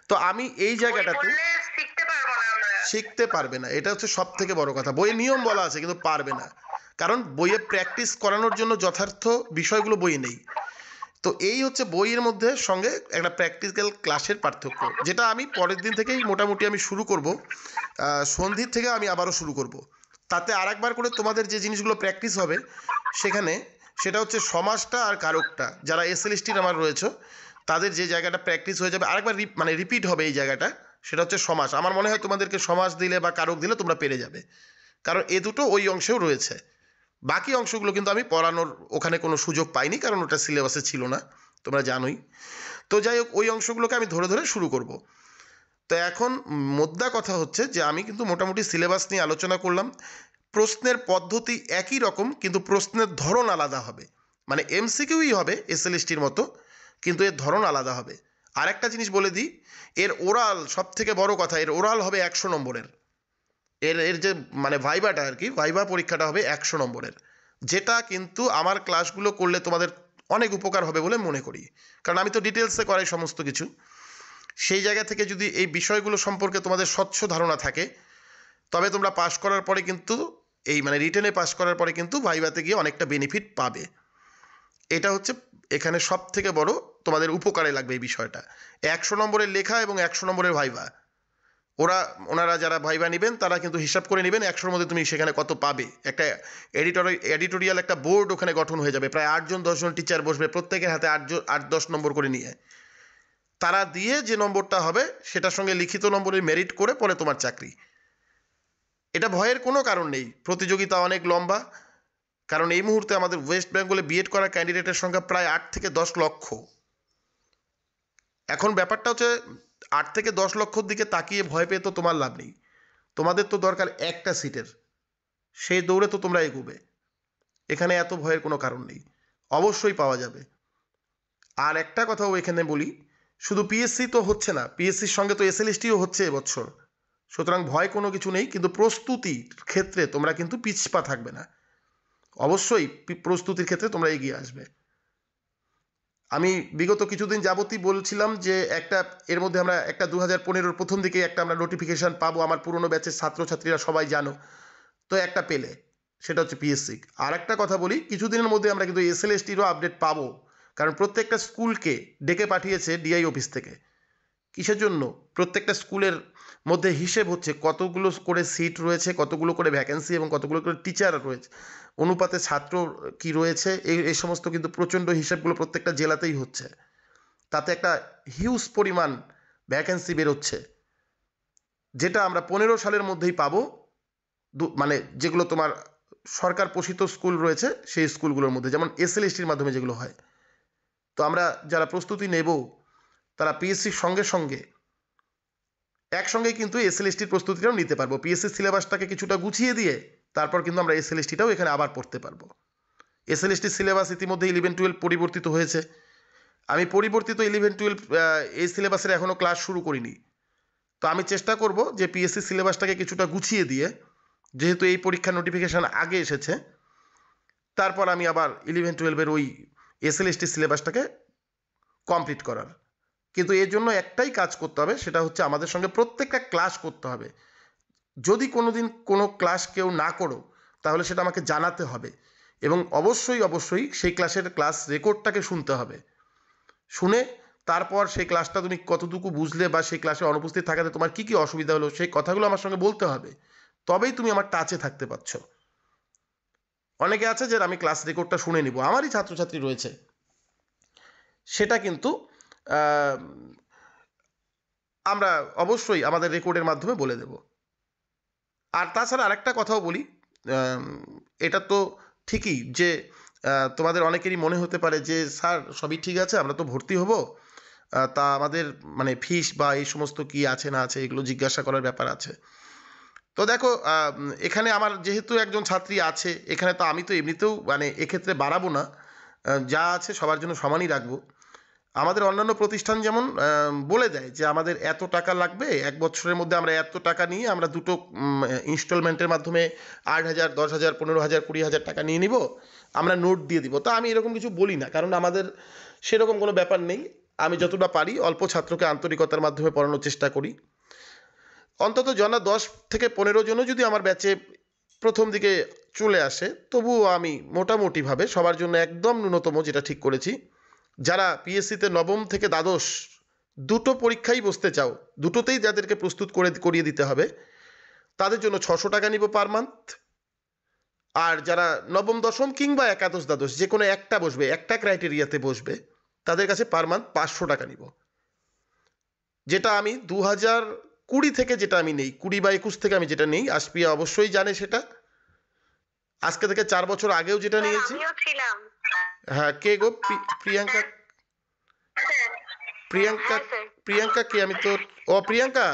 তো আমি এই জায়গাটাতে,
বললে শিখতে পারবো না আমরা।
শিখতে পারবে না, এটা হচ্ছে সব থেকে বড় কথা। বইয়ে নিয়ম বলা আছে কিন্তু পারবে না, কারণ বইয়ে প্র্যাকটিস করানোর জন্য যথার্থ বিষয়গুলো বইয়ে নেই। তো এই হচ্ছে বইয়ের মধ্যে সঙ্গে একটা প্র্যাকটিক্যাল ক্লাসের পার্থক্য, যেটা আমি পরের দিন থেকেই মোটামুটি আমি শুরু করব। সন্ধির থেকে আমি আবারও শুরু করব। তাতে আরেকবার করে তোমাদের যে জিনিসগুলো প্র্যাকটিস হবে সেখানে, সেটা হচ্ছে সমাজটা আর কারকটা। যারা এসএলএসটির আমার রয়েছে তাদের যে জায়গাটা প্র্যাকটিস হয়ে যাবে, আরেকবার মানে রিপিট হবে এই জায়গাটা, সেটা হচ্ছে সমাস। আমার মনে হয় তোমাদেরকে সমাস দিলে বা কারক দিলে তোমরা পেরে যাবে, কারণ এ দুটো ওই অংশেও রয়েছে। বাকি অংশগুলো কিন্তু আমি পড়ানোর ওখানে কোনো সুযোগ পাইনি, কারণ ওটা সিলেবাসে ছিল না, তোমরা জানোই। তো যাই হোক, ওই অংশগুলোকে আমি ধরে ধরে শুরু করব। তো এখন মোদ্দা কথা হচ্ছে যে আমি কিন্তু মোটামুটি সিলেবাস নিয়ে আলোচনা করলাম। প্রশ্নের পদ্ধতি একই রকম, কিন্তু প্রশ্নের ধরন আলাদা হবে। মানে এমসিকিউই হবে এসএলএসটির মতো, কিন্তু এর ধরন আলাদা হবে। আর একটা জিনিস বলে দিই, এর ওরাল, সব থেকে বড় কথা, এর ওরাল হবে 100 নম্বরের। এর যে মানে ভাইভাটা আর কি, ভাইভা পরীক্ষাটা হবে 100 নম্বরের, যেটা কিন্তু আমার ক্লাসগুলো করলে তোমাদের অনেক উপকার হবে বলে মনে করি, কারণ আমি তো ডিটেলসে করাই সমস্ত কিছু। সেই জায়গা থেকে যদি এই বিষয়গুলো সম্পর্কে তোমাদের স্বচ্ছ ধারণা থাকে, তবে তোমরা পাশ করার পরে কিন্তু, এই মানে রিটেনে পাশ করার পরে কিন্তু ভাইভাতে গিয়ে অনেকটা বেনিফিট পাবে। এটা হচ্ছে এখানে সব থেকে বড় তোমাদের উপকারে লাগবে এই বিষয়টা। 100 নম্বরের লেখা এবং 100 নম্বরের ভাইভা, ওনারা যারা ভাইভা নেবেন তারা কিন্তু হিসাব করে নেবেন 100-র মধ্যে তুমি সেখানে কত পাবে। একটা এডিটোরিয়াল একটা বোর্ড ওখানে গঠন হয়ে যাবে, প্রায় 8-10 জন টিচার বসবে, প্রত্যেকের হাতে 8-10 নম্বর করে নিয়ে, তারা দিয়ে যে নম্বরটা হবে সেটার সঙ্গে লিখিত নম্বরের মেরিট করে পরে তোমার চাকরি। এটা ভয়ের কোনো কারণ নেই, প্রতিযোগিতা অনেক লম্বা, কারণ এই মুহূর্তে আমাদের ওয়েস্ট বেঙ্গলে বিএড করা ক্যান্ডিডেটের সংখ্যা প্রায় 8 থেকে 10 লক্ষ। এখন ব্যাপারটা হচ্ছে 8 থেকে 10 লক্ষর দিকে তাকিয়ে ভয় পেয়ে তো তোমার লাভ নেই। তোমাদের তো দরকার একটা সিটের, সেই দৌড়ে তো তোমরা এগোবে। এখানে এত ভয়ের কোনো কারণ নেই, অবশ্যই পাওয়া যাবে। আর একটা কথাও এখানে বলি, শুধু পিএসসি তো হচ্ছে না, পিএসসির সঙ্গে তো এসএলএসটিও হচ্ছে এবছর। সুতরাং ভয় কোনো কিছু নেই, কিন্তু প্রস্তুতির ক্ষেত্রে তোমরা কিন্তু পিছপা থাকবে না। অবশ্যই প্রস্তুতির ক্ষেত্রে তোমরা এগিয়ে আসবে। আমি বিগত কিছুদিন যাবতই বলছিলাম যে একটা এর মধ্যে আমরা একটা 2015-র প্রথম দিকে একটা আমরা নোটিফিকেশান পাবো, আমার পুরনো ব্যাচের ছাত্রছাত্রীরা সবাই জানো, তো একটা পেলে, সেটা হচ্ছে পিএসসি। আর একটা কথা বলি, কিছুদিনের মধ্যে আমরা কিন্তু এসএলএসটিরও আপডেট পাবো, কারণ প্রত্যেকটা স্কুলকে ডেকে পাঠিয়েছে ডিআই অফিস থেকে। কিসের জন্য? প্রত্যেকটা স্কুলের মধ্যে হিসেব হচ্ছে কতগুলো করে সিট রয়েছে, কতগুলো করে ভ্যাকেন্সি এবং কতগুলো করে টিচার রয়েছে, অনুপাতে ছাত্র কি রয়েছে, এই সমস্ত কিন্তু প্রচণ্ড হিসেবগুলো প্রত্যেকটা জেলাতেই হচ্ছে। তাতে একটা হিউজ পরিমাণ ভ্যাকেন্সি বেরোচ্ছে, যেটা আমরা 15 সালের মধ্যেই পাবো। মানে যেগুলো তোমার সরকার পোষিত স্কুল রয়েছে সেই স্কুলগুলোর মধ্যে, যেমন এসএলএসটির মাধ্যমে যেগুলো হয়। তো আমরা যারা প্রস্তুতি নেব তারা পিএসসির সঙ্গে সঙ্গে একসঙ্গেই কিন্তু এসএলএসটির প্রস্তুতিটাও নিতে পারবো। পিএসসির সিলেবাসটাকে কিছুটা গুছিয়ে দিয়ে তারপর কিন্তু আমরা এসএলএসটিটাও এখানে আবার পড়তে পারবো। এসএলএসটির সিলেবাস ইতিমধ্যে 11-12 পরিবর্তিত হয়েছে। আমি পরিবর্তিত 11-12 এই সিলেবাসের এখনও ক্লাস শুরু করিনি। তো আমি চেষ্টা করব যে পিএসসি সিলেবাসটাকে কিছুটা গুছিয়ে দিয়ে, যেহেতু এই পরীক্ষার নোটিফিকেশান আগে এসেছে, তারপর আমি আবার 11-12-এর ওই এসএলএসটি সিলেবাসটাকে কমপ্লিট করার। কিন্তু এর জন্য একটাই কাজ করতে হবে, সেটা হচ্ছে আমাদের সঙ্গে প্রত্যেকটা ক্লাস করতে হবে। যদি কোনো দিন কোনো ক্লাস কেউ না করো তাহলে সেটা আমাকে জানাতে হবে, এবং অবশ্যই অবশ্যই সেই ক্লাস রেকর্ডটাকে শুনতে হবে। শুনে তারপর সেই ক্লাসটা তুমি কতটুকু বুঝলে বা সেই ক্লাসে অনুপস্থিত থাকাতে তোমার কী কী অসুবিধা হলো সেই কথাগুলো আমার সঙ্গে বলতে হবে, তবেই তুমি আমার টাচে থাকতে পারছো। অনেকে আছে যে আমি ক্লাস রেকর্ডটা শুনে নিব, আমারই ছাত্রছাত্রী রয়েছে, সেটা কিন্তু আমরা অবশ্যই আমাদের রেকর্ডের মাধ্যমে বলে দেব। আর তাছাড়া আরেকটা কথাও বলি, এটা তো ঠিকই যে তোমাদের অনেকেরই মনে হতে পারে যে স্যার সবই ঠিক আছে, আমরা তো ভর্তি হব, তা আমাদের মানে ফিস বা এই সমস্ত কি আছে না আছে এগুলো জিজ্ঞাসা করার ব্যাপার আছে। তো দেখো, এখানে আমার যেহেতু একজন ছাত্রী আছে এখানে, তো আমি তো এমনিতেও মানে এক্ষেত্রে বাড়াবো না, যা আছে সবার জন্য সমানই রাখবো। আমাদের অন্যান্য প্রতিষ্ঠান যেমন বলে দেয় যে আমাদের এত টাকা লাগবে, 1 বছরের মধ্যে আমরা এত টাকা নিয়ে আমরা দুটো ইনস্টলমেন্টের মাধ্যমে 8,000, 10,000, 15,000, 20,000 টাকা নিয়ে নিব, আমরা নোট দিয়ে দিব। তা আমি এরকম কিছু বলি না, কারণ আমাদের সেরকম কোনো ব্যাপার নেই। আমি যতটা পারি অল্প ছাত্রকে আন্তরিকতার মাধ্যমে পড়ানোর চেষ্টা করি। অন্তত জনা 10 থেকে 15 জনও যদি আমার ব্যাচে প্রথম দিকে চলে আসে, তবুও আমি মোটামুটিভাবে সবার জন্য একদম ন্যূনতম যেটা ঠিক করেছি, যারা পিএসসিতে নবম থেকে দ্বাদশ দুটো পরীক্ষাই বসতে চাও, দুটোতেই যাদেরকে প্রস্তুত করিয়ে দিতে হবে, তাদের জন্য 600 টাকা নিব পার মান্থ। আর যারা নবম দশম কিংবা একাদশ দ্বাদশ যে কোনো একটা বসবে, একটা ক্রাইটেরিয়াতে বসবে, তাদের কাছে পার মান্থ 500 টাকা নিব। যেটা আমি 2020 থেকে যেটা আমি নেই, 20 বা 21 থেকে আমি যেটা নেই, আশপিয়া অবশ্যই জানে সেটা। আজকে থেকে 4 বছর আগেও যেটা নিয়েছি। হ্যাঁ, কে গো? প্রিয়াঙ্কা? প্রিয়াঙ্কা? প্রিয়াঙ্কা কে? আমি তো প্রিয়াঙ্কা।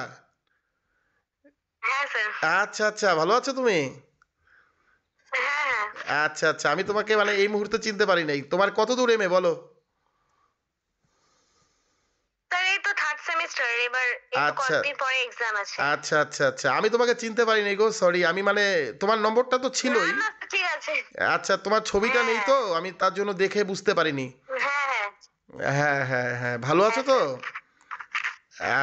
আচ্ছা আচ্ছা, ভালো আছো তুমি? আচ্ছা আচ্ছা, আমি তোমাকে মানে এই মুহূর্তে চিনতে পারি নাই। তোমার কত দূর এমএ বলো? আচ্ছা আচ্ছা আচ্ছা আচ্ছা, আমি তোমাকে চিনতে পারি নাই গো, সরি। আমি মানে তোমার নম্বরটা তো ছিলই। আচ্ছা, তোমার ছবিটা নেই তো, আমি তার জন্য দেখে বুঝতে পারিনি। হ্যাঁ হ্যাঁ হ্যাঁ, ভালো আছো তো?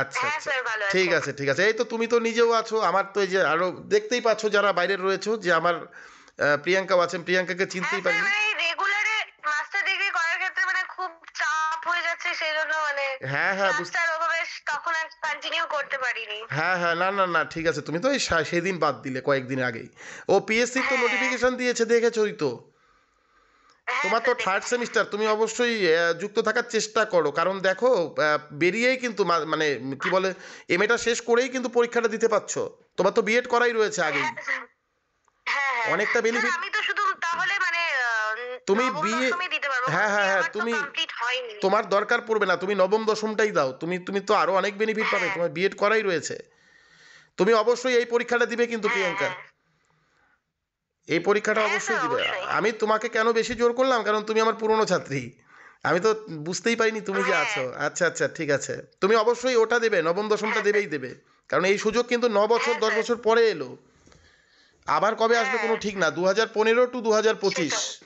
আচ্ছা আচ্ছা, ঠিক আছে ঠিক আছে। এই তো তুমি তো নিজেও আছো, আমার তো এই যে আরো দেখতেই পাচ্ছ যারা বাইরে রয়েছে, যে আমার প্রিয়াঙ্কাও আছেন, প্রিয়াঙ্কাকে চিনতেই পারিনি। হ্যাঁ হ্যাঁ হ্যাঁ হ্যাঁ, না না না, ঠিক আছে। তুমি তো এই সেদিন বাদ দিলে কয়েকদিন আগেই। ও পিএসসি তো নোটিফিকেশন দিয়েছে, দেখেছোই তো। তোমার তো 3rd সেমিস্টার, তুমি অবশ্যই যুক্ত থাকার চেষ্টা করো, কারণ দেখো বেরিয়েই কিন্তু মানে কি বলে, এমএটা শেষ করেই কিন্তু পরীক্ষাটা দিতে পারছো। তোমার তো বিএড করাই রয়েছে আগেই, অনেকটা বেনিফিট। তুমি
নবম
বিয়ে,
দশমই দিতে পারবো,
হ্যাঁ
কারণ
হ্যাঁ
বিয়ে
হ্যাঁ,
আমার তো
তুমি
কমপ্লিট হয়নি।
তোমার দরকার পড়বে না, তুমি নবম দশমটাই দাও, তুমি তো আরো অনেক বেনিফিট পাবে,
হ্যাঁ
তোমার বিএড করাই রয়েছে। তুমি অবশ্যই এই পরীক্ষাটা দিবে কিন্তু
হ্যাঁ
প্রিয়াঙ্কা,
হ্যাঁ
এই পরীক্ষাটা
হ্যাঁ
অবশ্যই
স্যার
দিবে।
অবশ্যই।
আমি তোমাকে কেন বেশি জোর করলাম, কারণ তুমি আমার পুরনো ছাত্রী, আমি তো বুঝতেই পারিনি তুমি যে
হ্যাঁ
আছো। আচ্ছা আচ্ছা, ঠিক আছে, তুমি অবশ্যই ওটা দেবে, নবম দশমটা
হ্যাঁ স্যার।
দেবেই দেবে, কারণ এই সুযোগ কিন্তু 9 বছর
হ্যাঁ
10
স্যার।
বছর পরে এলো, আবার কবে আসবে
হ্যাঁ
কোনো ঠিক না, 2015 টু 2025,
সেটাই।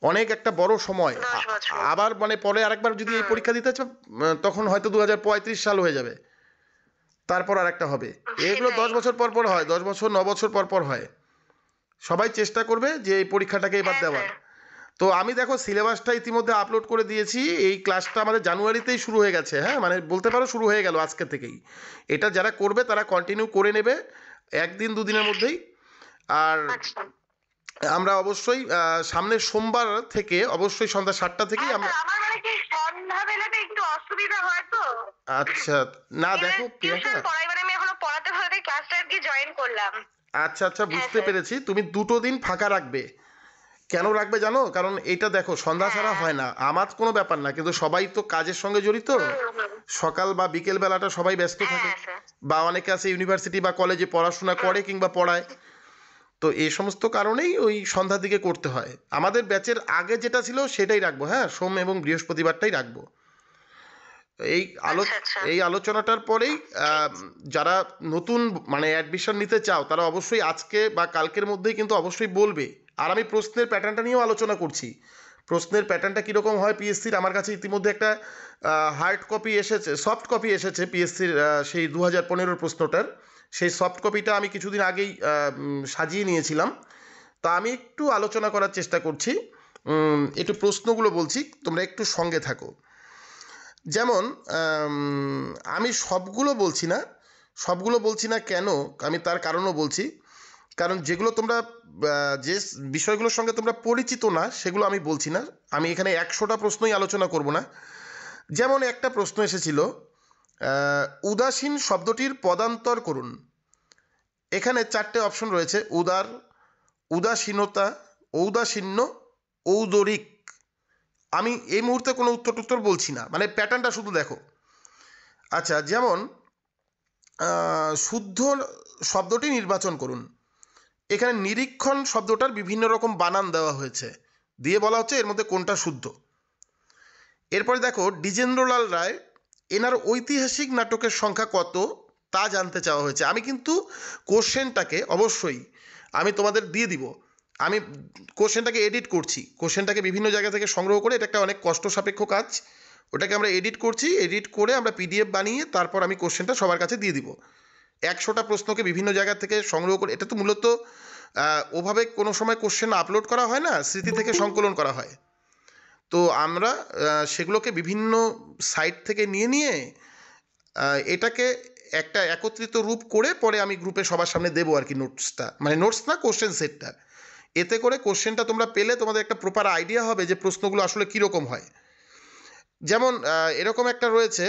অনেক একটা বড় সময়।
10 বছর।
আবার মানে পরে আরেকবার যদি এই
হুম।
পরীক্ষা দিতে চাও, তখন হয়তো 2035 সাল হয়ে যাবে, তারপর আর একটা হবে। এগুলো
সেটাই।
10 বছর পর পর হয়, 10 বছর 9 বছর পর পর হয়। সবাই চেষ্টা করবে যে এই পরীক্ষাটাকে এবার
হ্যাঁ
দেওয়ার।
স্যার।
তো আমি দেখো সিলেবাসটা ইতিমধ্যে আপলোড করে দিয়েছি, এই ক্লাসটা আমাদের জানুয়ারিতেই শুরু হয়ে গেছে, হ্যাঁ মানে বলতে পারো শুরু হয়ে গেল আজকে থেকেই। এটা যারা করবে তারা কন্টিনিউ করে নেবে একদিন দুদিনের মধ্যেই। আর
আচ্ছা।
আমরা অবশ্যই সামনের সোমবার থেকে অবশ্যই সন্ধ্যা 7টা থেকেই
হ্যাঁ
আমরা।
স্যার, আমার মানে কি সন্ধ্যাবেলাতে একটু অসুবিধা হয় তো।
আচ্ছা, না দেখো প্রিয়াঙ্কা,
টিউশন পড়াই, মানে আমি এখনো পড়াতে পড়াতে ক্লাসটা আর কি জয়েন করলাম।
আচ্ছা আচ্ছা
হ্যাঁ
বুঝতে
স্যার।
পেরেছি, তুমি 2টো দিন ফাঁকা রাখবে। কেন রাখবে জানো, কারণ এটা দেখো সন্ধ্যা ছাড়া
হ্যাঁ।
হয় না, আমার কোনো ব্যাপার না, কিন্তু সবাই তো কাজের সঙ্গে জড়িত,
হুম।
সকাল বা বিকেল বেলাটা সবাই ব্যস্ত থাকে,
হ্যাঁ স্যার।
বা অনেকে আছে ইউনিভার্সিটি বা কলেজে পড়াশোনা করে কিংবা পড়ায়, তো এই সমস্ত কারণেই ওই সন্ধ্যার দিকে করতে হয়। আমাদের ব্যাচের আগে যেটা ছিল সেটাই রাখবো, হ্যাঁ সোম এবং বৃহস্পতিবারটাই রাখবো। এই আলো
আচ্ছা আচ্ছা।
এই আলোচনাটার পরেই
ঠিক
আহ,
আছে।
যারা নতুন মানে অ্যাডমিশন নিতে চাও তারা অবশ্যই আজকে বা কালকের মধ্যেই কিন্তু অবশ্যই বলবে। আর আমি প্রশ্নের প্যাটার্নটা নিয়েও আলোচনা করছি, প্রশ্নের প্যাটার্নটা কীরকম হয় পিএসসির। আমার কাছে ইতিমধ্যে একটা হার্ড কপি এসেছে, সফট কপি এসেছে পিএসসির, সেই 2015 প্রশ্নটার, সেই সফট কপিটা আমি কিছুদিন আগেই সাজিয়ে নিয়েছিলাম। তা আমি একটু আলোচনা করার চেষ্টা করছি, একটু প্রশ্নগুলো বলছি, তোমরা একটু সঙ্গে থাকো। যেমন আমি সবগুলো বলছি না কেন, আমি তার কারণও বলছি। কারণ যেগুলো তোমরা যে বিষয়গুলোর সঙ্গে তোমরা পরিচিত না সেগুলো আমি বলছি না, আমি এখানে 100টা প্রশ্নই আলোচনা করব না। যেমন একটা প্রশ্ন এসেছিল, উদাসীন শব্দটির পদান্তর করুন। এখানে 4টে অপশন রয়েছে, উদার, উদাসীনতা, ঔদাসীন্য, ঔদরিক। আমি এই মুহূর্তে কোনো উত্তর বলছি না, মানে প্যাটার্নটা শুধু দেখো। আচ্ছা, যেমন শুদ্ধ শব্দটি নির্বাচন করুন। এখানে নিরীক্ষণ শব্দটার বিভিন্ন রকম বানান দেওয়া হয়েছে, দিয়ে বলা হচ্ছে এর মধ্যে কোনটা শুদ্ধ। এরপরে দেখো, দ্বিজেন্দ্রলাল রায় এনার ঐতিহাসিক নাটকের সংখ্যা কত তা জানতে চাওয়া হয়েছে। আমি কিন্তু কোশ্চেনটাকে অবশ্যই আমি তোমাদের দিয়ে দিব, আমি কোশ্চেনটাকে এডিট করছি, কোশ্চেনটাকে বিভিন্ন জায়গা থেকে সংগ্রহ করে, এটা একটা অনেক কষ্ট সাপেক্ষ কাজ, ওটাকে আমরা এডিট করছি, এডিট করে আমরা পিডিএফ বানিয়ে তারপর আমি কোশ্চেনটা সবার কাছে দিয়ে দিব। 100টা প্রশ্নকে বিভিন্ন জায়গা থেকে সংগ্রহ করে, এটা তো মূলত ওভাবে কোনো সময় কোশ্চেন আপলোড করা হয় না, স্মৃতি থেকে সংকলন করা হয়। তো আমরা সেগুলোকে বিভিন্ন সাইট থেকে নিয়ে নিয়ে এটাকে একটা একত্রিত রূপ করে পরে আমি গ্রুপে সবার সামনে দেবো আর কি, নোটসটা মানে নোটস না, কোশ্চেন সেটটা। এতে করে কোশ্চেনটা তোমরা পেলে তোমাদের একটা প্রপার আইডিয়া হবে যে প্রশ্নগুলো আসলে কীরকম হয়। যেমন এরকম একটা রয়েছে,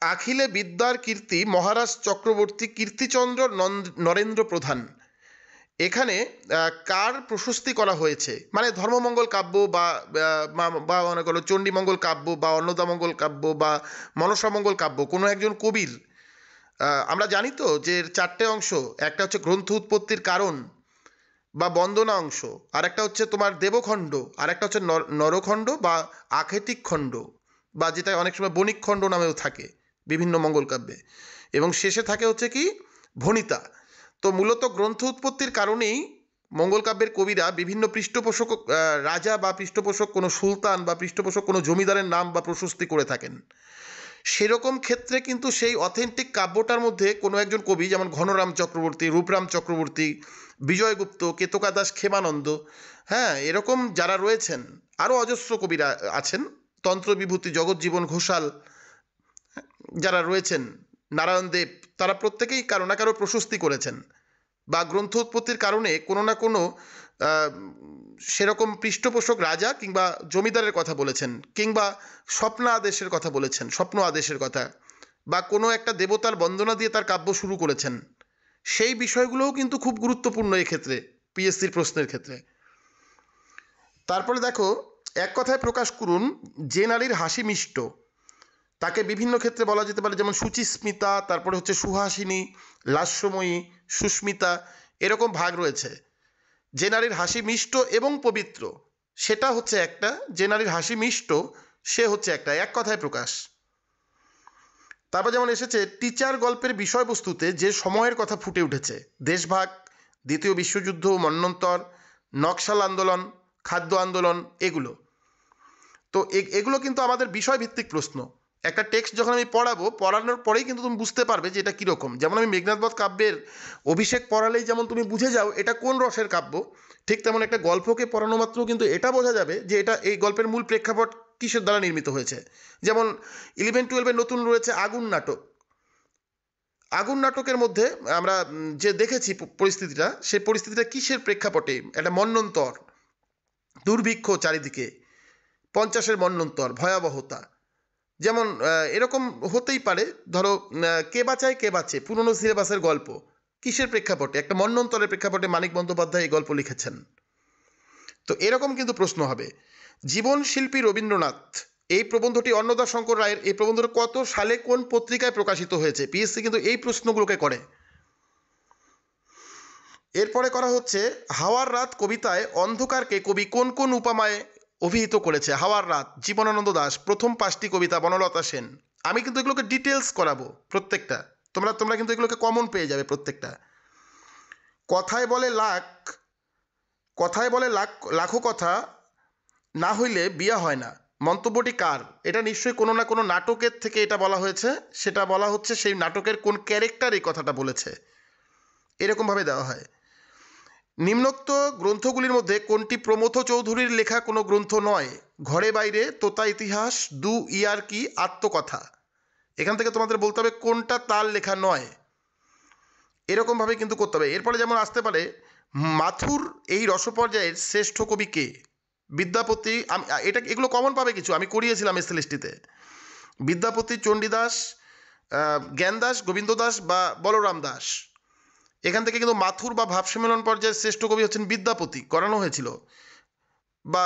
আখিলে বিদ্যার কীর্তি মহারাজ চক্রবর্তী কীর্তিচন্দ্র নরেন্দ্র প্রধান। এখানে কার প্রশস্তি করা হয়েছে, মানে ধর্মমঙ্গল কাব্য বা মনে করো চণ্ডীমঙ্গল কাব্য বা অন্নদামঙ্গল কাব্য বা মনসামঙ্গল কাব্য, কোনো একজন কবির। আমরা জানি তো যে এর 4টে অংশ, একটা হচ্ছে গ্রন্থ উৎপত্তির কারণ বা বন্দনা অংশ, আর একটা হচ্ছে তোমার দেবখণ্ড, আর একটা হচ্ছে নরখণ্ড বা আখেতিক খণ্ড, বা যেটা অনেক সময় বণিক খণ্ড নামেও থাকে বিভিন্ন মঙ্গল কাব্যে, এবং শেষে থাকে হচ্ছে কি ভণিতা। তো মূলত গ্রন্থ উৎপত্তির কারণেই মঙ্গল কাব্যের কবিরা বিভিন্ন পৃষ্ঠপোষক রাজা বা পৃষ্ঠপোষক কোনো সুলতান বা পৃষ্ঠপোষক কোনো জমিদারের নাম বা প্রশস্তি করে থাকেন। সেরকম ক্ষেত্রে কিন্তু সেই অথেন্টিক কাব্যটার মধ্যে কোনো একজন কবি, যেমন ঘনরাম চক্রবর্তী, রূপরাম চক্রবর্তী, বিজয়গুপ্ত, কেতকা দাস ক্ষেমানন্দ, হ্যাঁ এরকম যারা রয়েছেন, আরও অজস্র কবিরা আছেন, তন্ত্রবিভূতি, জগজ্জীবন ঘোষাল যারা রয়েছেন, নারায়ণ দেব, তারা প্রত্যেকেই কারো না কারো প্রশস্তি করেছেন, বা গ্রন্থ উৎপত্তির কারণে কোনো না কোনো সেরকম পৃষ্ঠপোষক রাজা কিংবা জমিদারের কথা বলেছেন, কিংবা স্বপ্ন আদেশের কথা, বা কোনো একটা দেবতার বন্দনা দিয়ে তার কাব্য শুরু করেছেন। সেই বিষয়গুলোও কিন্তু খুব গুরুত্বপূর্ণ এক্ষেত্রে, পিএসসির প্রশ্নের ক্ষেত্রে। তারপরে দেখো, এক কথায় প্রকাশ করুন যে নারীর হাসি মিষ্ট, তাকে বিভিন্ন ক্ষেত্রে বলা যেতে পারে, যেমন সুচিস্মিতা, তারপরে হচ্ছে সুহাসিনী, লাস্যময়ী, সুস্মিতা, এরকম ভাগ রয়েছে। যে নারীর হাসি মিষ্ট এবং পবিত্র, সেটা হচ্ছে একটা। যে নারীর হাসি মিষ্ট, সে হচ্ছে একটা, এক কথায় প্রকাশ। তারপর যেমন এসেছে টিচার গল্পের বিষয়বস্তুতে যে সময়ের কথা ফুটে উঠেছে, দেশভাগ, দ্বিতীয় বিশ্বযুদ্ধ, মন্বন্তর, নকশাল আন্দোলন, খাদ্য আন্দোলন, এগুলো। তো এগুলো কিন্তু আমাদের বিষয়ভিত্তিক প্রশ্ন। একটা টেক্সট যখন আমি পড়ানোর পরেই কিন্তু তুমি বুঝতে পারবে যে এটা কীরকম। যেমন আমি মেঘনাদবধ কাব্যের অভিষেক পড়ালেই যেমন তুমি বুঝে যাও এটা কোন রসের কাব্য, ঠিক তেমন একটা গল্পকে পড়ানো মাত্র কিন্তু এটা বোঝা যাবে যে এটা এই গল্পের মূল প্রেক্ষাপট কিসের দ্বারা নির্মিত হয়েছে। যেমন 11-12 নতুন রয়েছে আগুন নাটক। আগুন নাটকের মধ্যে আমরা যে দেখেছি পরিস্থিতিটা, সেই পরিস্থিতিটা কিসের প্রেক্ষাপটে? একটা মন্বন্তর, দুর্ভিক্ষ চারিদিকে, 50-এর মন্বন্তর, ভয়াবহতা। যেমন এরকম হতেই পারে, ধরো কে বাঁচায় কে বাঁচে, পুরনো সিলেবাসের গল্প, কিসের প্রেক্ষাপটে? একটা মন্বন্তরের প্রেক্ষাপটে মানিক বন্দ্যোপাধ্যায় এই গল্প লিখেছেন। তো এরকম কিন্তু প্রশ্ন হবে। জীবন শিল্পী রবীন্দ্রনাথ, এই প্রবন্ধটি অন্নদাশঙ্কর রায়ের, এই প্রবন্ধটা কত সালে কোন পত্রিকায় প্রকাশিত হয়েছে? পিএসসি কিন্তু এই প্রশ্নগুলোকে করে। এরপরে করা হচ্ছে হাওয়ার রাত কবিতায় অন্ধকারকে কবি কোন কোন উপমায় অভিহিত করেছে? হাওয়ার রাত, জীবনানন্দ দাশ, প্রথম 5টি কবিতা বনলতা সেন। আমি কিন্তু এগুলোকে ডিটেলস করাবো প্রত্যেকটা, তোমরা কিন্তু এগুলোকে কমন পেয়ে যাবে প্রত্যেকটা। কথায় বলে লাখো কথা, না হইলে বিয়া হয় না, মন্তব্যটি কার? এটা নিশ্চয়ই কোনো না কোনো নাটকের থেকে এটা বলা হয়েছে। সেটা বলা হচ্ছে সেই নাটকের কোন ক্যারেক্টার এই কথাটা বলেছে, এরকমভাবে দেওয়া হয়। নিম্নোক্ত গ্রন্থগুলির মধ্যে কোনটি প্রমথ চৌধুরীর লেখা কোনো গ্রন্থ নয়? ঘরে বাইরে, তোতা ইতিহাস, দু ইয়ার কি, আত্মকথা। এখান থেকে তোমাদের বলতে হবে কোনটা তার লেখা নয়, এরকমভাবে কিন্তু করতে হবে। এরপরে যেমন আসতে পারে মাথুর এই রসপর্যায়ের শ্রেষ্ঠ কবি কে? বিদ্যাপতি। এগুলো কমন পাবে কিছু, আমি করিয়েছিলাম এসএলএসটিতে। বিদ্যাপতি, চণ্ডীদাস, জ্ঞানদাস, গোবিন্দ দাস বা বলরাম দাস। এখান থেকে কিন্তু মাথুর বা ভাব সম্মেলন পর্যায়ের শ্রেষ্ঠ কবি হচ্ছেন বিদ্যাপতি, করানো হয়েছিল। বা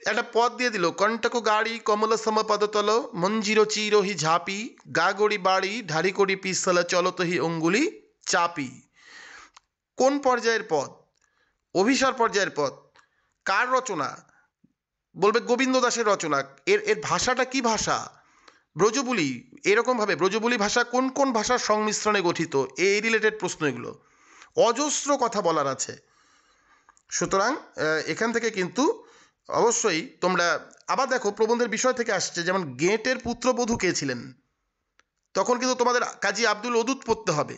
একটা পদ দিয়ে দিল, কণ্টক গাড়ি কমল সম পদতল, মঞ্জির চিরহি ঝাপি, গা গড়ি বাড়ি ঢারি করি পিসল চলতহি অঙ্গুলি চাপি। কোন পর্যায়ের পদ? অভিসার পর্যায়ের পদ। কার রচনা? বলবে গোবিন্দ দাসের রচনা। এর ভাষাটা কি ভাষা? ব্রজবুলি। এরকমভাবে ব্রজবুলি ভাষা কোন কোন ভাষার সংমিশ্রণে গঠিত? এই রিলেটেড প্রশ্ন এগুলো, অজস্র কথা বলার আছে। সুতরাং এখান থেকে কিন্তু অবশ্যই তোমরা আবার দেখো প্রবন্ধের বিষয় থেকে আসছে, যেমন গেঁটের পুত্রবধূ কে ছিলেন, তখন কিন্তু তোমাদের কাজী আব্দুল ওদুদ পড়তে হবে,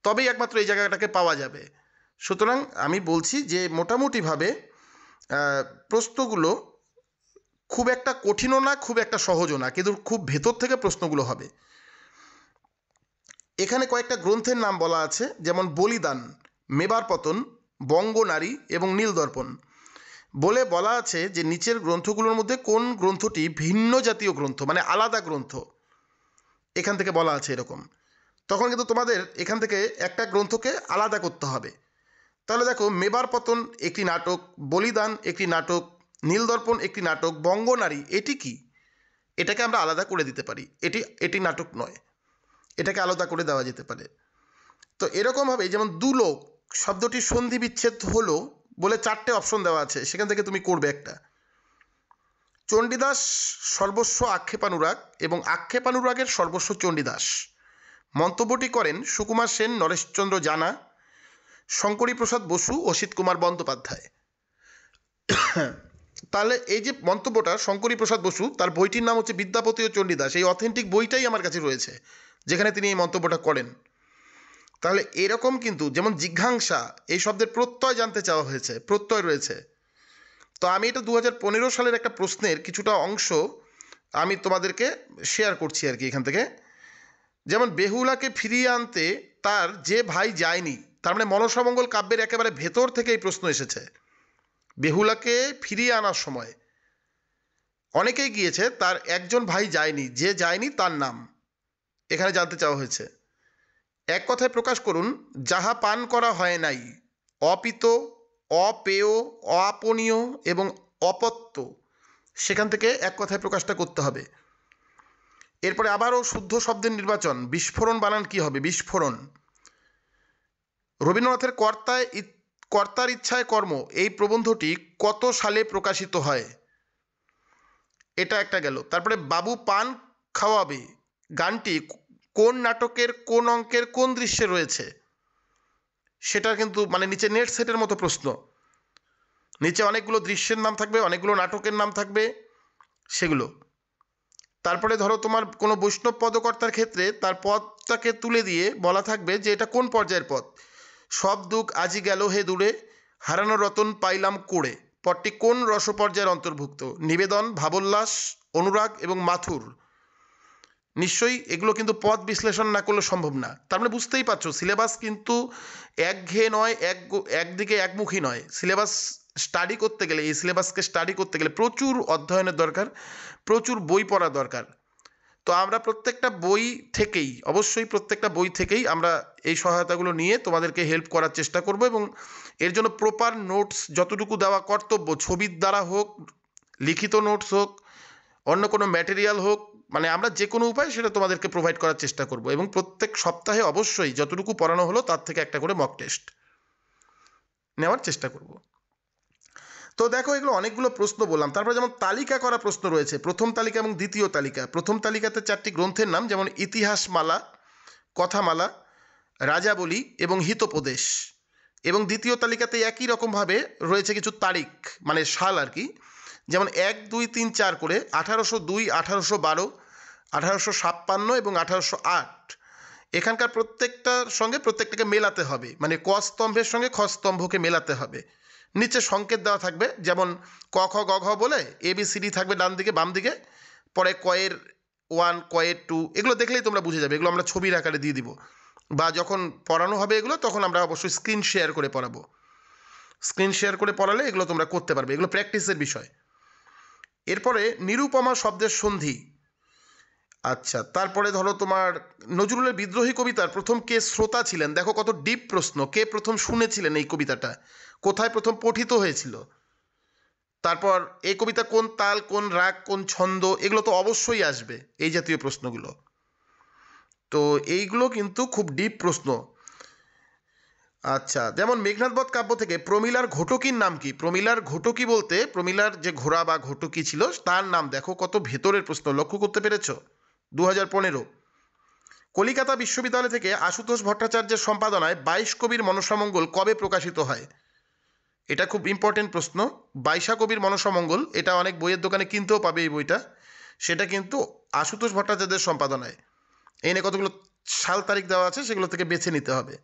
তবেই একমাত্র এই জায়গাটাকে পাওয়া যাবে। সুতরাং আমি বলছি যে মোটামুটিভাবে প্রশ্নগুলো খুব একটা কঠিনও না, খুব একটা সহজও না, কিন্তু খুব ভেতর থেকে প্রশ্নগুলো হবে। এখানে কয়েকটা গ্রন্থের নাম বলা আছে, যেমন বলিদান, মেবার পতন, বঙ্গনারী এবং নীলদর্পণ। বলা আছে যে নিচের গ্রন্থগুলোর মধ্যে কোন গ্রন্থটি ভিন্ন জাতীয় গ্রন্থ, মানে আলাদা গ্রন্থ, এখান থেকে বলা আছে এরকম। তখন কিন্তু তোমাদের এখান থেকে একটা গ্রন্থকে আলাদা করতে হবে। তাহলে দেখো, মেবার পতন একটি নাটক, বলিদান একটি নাটক, নীলদর্পণ একটি নাটক, বঙ্গনারী এটি কি? এটাকে আমরা আলাদা করে দিতে পারি, এটি নাটক নয়, এটাকে আলাদা করে দেওয়া যেতে পারে। তো এরকমভাবে যেমন দুলোক শব্দটি সন্ধি বিচ্ছেদ হলো বলে 4টে অপশন দেওয়া আছে, সেখান থেকে তুমি করবে একটা। চণ্ডীদাস সর্বস্ব আক্ষেপানুরাগ এবং আক্ষেপানুরাগের সর্বস্ব চণ্ডীদাস। মন্তব্যটি করেন সুকুমার সেন, নরেশচন্দ্র জানা, শঙ্করী প্রসাদ বসু, অসিত কুমার বন্দ্যোপাধ্যায়। তাহলে এই যে মন্তব্যটা শঙ্করী প্রসাদ বসু, তার বইটির নাম হচ্ছে বিদ্যাপতি ও চণ্ডীদাস। এই অথেন্টিক বইটাই আমার কাছে রয়েছে, যেখানে তিনি এই মন্তব্যটা করেন। তাহলে এরকম কিন্তু যেমন জিঘাংসা, এই শব্দের প্রত্যয় জানতে চাওয়া হয়েছে, প্রত্যয় রয়েছে। তো আমি এটা 2015 সালের একটা প্রশ্নের কিছুটা অংশ আমি তোমাদেরকে শেয়ার করছি আর কি এখান থেকে। যেমন বেহুলাকে ফিরিয়ে আনতে তার যে ভাই যায়নি, তার মানে মনসামঙ্গল কাব্যের একেবারে ভেতর থেকে এই প্রশ্ন এসেছে। বেহুলাকে ফিরিয়ে আনার সময় অনেকেই গিয়েছে, তার একজন ভাই যায়নি, যে যায়নি তার নাম এখানে জানতে চাওয়া হয়েছে। এক কথায় প্রকাশ করুন যাহা পান করা হয় নাই, অপিত, অপেয়, অআপনীয় এবং অপত্য, সেখান থেকে এক কথায় প্রকাশটা করতে হবে। এরপরে আবারও শুদ্ধ শব্দের নির্বাচন। বিস্ফোরণ বানান কি হবে? বিস্ফোরণ। রবীন্দ্রনাথের কর্তার ইচ্ছায় কর্ম এই প্রবন্ধটি কত সালে প্রকাশিত হয়? এটা একটা গেল। তারপরে বাবু পান খাওয়াবে গানটি কোন নাটকের কোন অঙ্কের কোন দৃশ্যে রয়েছে? সেটা কিন্তু মানে নিচে নেট সেটের মতো প্রশ্ন, নিচে অনেকগুলো দৃশ্যের নাম থাকবে, অনেকগুলো নাটকের নাম থাকবে, সেগুলো। তারপরে ধরো তোমার কোনো বৈষ্ণব পদকর্তার ক্ষেত্রে তার পদটাকে তুলে দিয়ে বলা থাকবে যে এটা কোন পর্যায়ের পদ। সব দুঃখ আজি গেল হে দূরে, হারানো রতন পাইলাম করে, পদটি কোন রসপর্যায়ের অন্তর্ভুক্ত? নিবেদন, ভাবোল্লাস, অনুরাগ এবং মাথুর। নিশ্চয়ই এগুলো কিন্তু পদ বিশ্লেষণ না করলে সম্ভব না। তার মানে বুঝতেই পারছো সিলেবাস কিন্তু একঘেয়ে নয়, একদিকে একমুখী নয়। সিলেবাস স্টাডি করতে গেলে, এই সিলেবাসকে স্টাডি করতে গেলে প্রচুর অধ্যয়নের দরকার, প্রচুর বই পড়া দরকার। তো আমরা প্রত্যেকটা বই থেকেই, অবশ্যই প্রত্যেকটা বই থেকেই আমরা এই সহায়তাগুলো নিয়ে তোমাদেরকে হেল্প করার চেষ্টা করব, এবং এর জন্য প্রপার নোটস যতটুকু দেওয়া কর্তব্য, ছবির দ্বারা হোক, লিখিত নোটস হোক, অন্য কোনো ম্যাটেরিয়াল হোক, মানে আমরা যে কোনো উপায় সেটা তোমাদেরকে প্রোভাইড করার চেষ্টা করব। এবং প্রত্যেক সপ্তাহে অবশ্যই যতটুকু পড়ানো হলো তার থেকে একটা করে মক টেস্ট নেওয়ার চেষ্টা করব। তো দেখো এগুলো অনেকগুলো প্রশ্ন বললাম। তারপরে যেমন তালিকা করা প্রশ্ন রয়েছে, প্রথম তালিকা এবং দ্বিতীয় তালিকা। প্রথম তালিকাতে 4টি গ্রন্থের নাম, যেমন ইতিহাসমালা, কথামালা, রাজাবলী এবং হিতোপদেশ। এবং দ্বিতীয় তালিকাতে একই রকমভাবে রয়েছে কিছু তারিখ, মানে সাল আর কি, যেমন 1, 2, 3, 4 করে 1802, 1812, 1856 এবং 1808। এখানকার প্রত্যেকটার সঙ্গে প্রত্যেকটাকে মেলাতে হবে, মানে ক স্তম্ভের সঙ্গে খ স্তম্ভকে মেলাতে হবে। নিচে সংকেত দেওয়া থাকবে, যেমন ক খ গ ঘ বলে ABCD থাকবে ডান দিকে বাম দিকে, পরে কয়ের 1, কয়ের 2, এগুলো দেখলেই তোমরা বুঝে যাবে। এগুলো আমরা ছবির আকারে দিয়ে দিব, বা যখন পড়ানো হবে এগুলো তখন আমরা অবশ্যই স্ক্রিন শেয়ার করে পড়াবো। স্ক্রিন শেয়ার করে পড়ালে এগুলো তোমরা করতে পারবে, এগুলো প্র্যাকটিসের বিষয়। এরপরে নিরুপমা শব্দের সন্ধি। আচ্ছা, তারপরে ধরো তোমার নজরুলের বিদ্রোহী কবিতার প্রথম কে শ্রোতা ছিলেন? দেখো কত ডিপ প্রশ্ন। কে প্রথম শুনেছিলেন এই কবিতাটা? কোথায় প্রথম পঠিত হয়েছিল? তারপর এই কবিতা কোন তাল, কোন রাগ, কোন ছন্দ, এগুলো তো অবশ্যই আসবে, এই জাতীয় প্রশ্নগুলো। তো এইগুলো কিন্তু খুব ডিপ প্রশ্ন। আচ্ছা, যেমন মেঘনাদবধ কাব্য থেকে প্রমিলার ঘটকির নাম কি? প্রমিলার ঘটকি বলতে প্রমিলার যে ঘোড়া বা ঘটকি ছিল তার নাম। দেখো কত ভেতরের প্রশ্ন, লক্ষ্য করতে পেরেছ? 2015। কলিকাতা বিশ্ববিদ্যালয় থেকে আশুতোষ ভট্টাচার্যের সম্পাদনায় 22 কবির মনসামঙ্গল কবে প্রকাশিত হয়? এটা খুব ইম্পর্টেন্ট প্রশ্ন। 22 কবির মনসামঙ্গল, এটা অনেক বইয়ের দোকানে কিনতেও পাবে এই বইটা। সেটা কিন্তু আশুতোষ ভট্টাচার্যের সম্পাদনায়। এই নিয়ে কতগুলো সাল তারিখ দেওয়া আছে, সেগুলো থেকে বেছে নিতে হবে।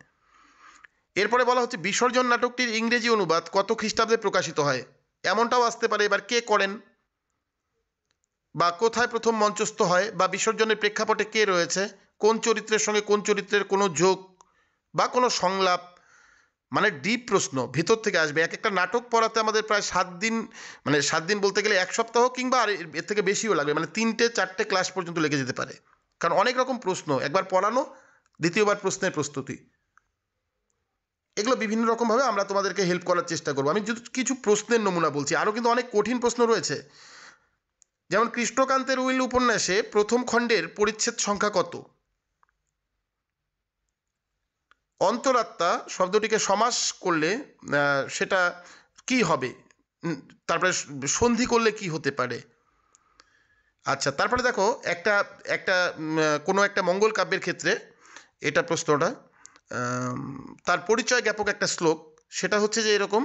এরপরে বলা হচ্ছে বিসর্জন নাটকটির ইংরেজি অনুবাদ কত খ্রিস্টাব্দে প্রকাশিত হয়? এমনটাও আসতে পারে, এবার কে করেন, বা কোথায় প্রথম মঞ্চস্থ হয়, বা বিসর্জনের প্রেক্ষাপটে কে রয়েছে, কোন চরিত্রের সঙ্গে কোন চরিত্রের কোনো যোগ বা কোনো সংলাপ। মানে ডিপ প্রশ্ন ভিতর থেকে আসবে। এক একটা নাটক পড়াতে আমাদের প্রায় 7 দিন, মানে 7 দিন বলতে গেলে 1 সপ্তাহ কিংবা আর এর থেকে বেশিও লাগবে, মানে 3-4টে ক্লাস পর্যন্ত লেগে যেতে পারে। কারণ অনেক রকম প্রশ্ন, একবার পড়ানো, দ্বিতীয়বার প্রশ্নের প্রস্তুতি, এগুলো বিভিন্ন রকমভাবে আমরা তোমাদেরকে হেল্প করার চেষ্টা করবো। আমি কিছু প্রশ্নের নমুনা বলছি, আরও কিন্তু অনেক কঠিন প্রশ্ন রয়েছে। যেমন কৃষ্ণকান্তের উইল উপন্যাসে প্রথম খণ্ডের পরিচ্ছেদ সংখ্যা কত? অন্তরাত্মা শব্দটিকে সমাস করলে সেটা কি হবে? তারপরে সন্ধি করলে কি হতে পারে? আচ্ছা, তারপরে দেখো একটা একটা কোনো একটা মঙ্গল কাব্যের ক্ষেত্রে এটা প্রশ্নটা, তার পরিচয় জ্ঞাপক একটা শ্লোক, সেটা হচ্ছে যে এরকম: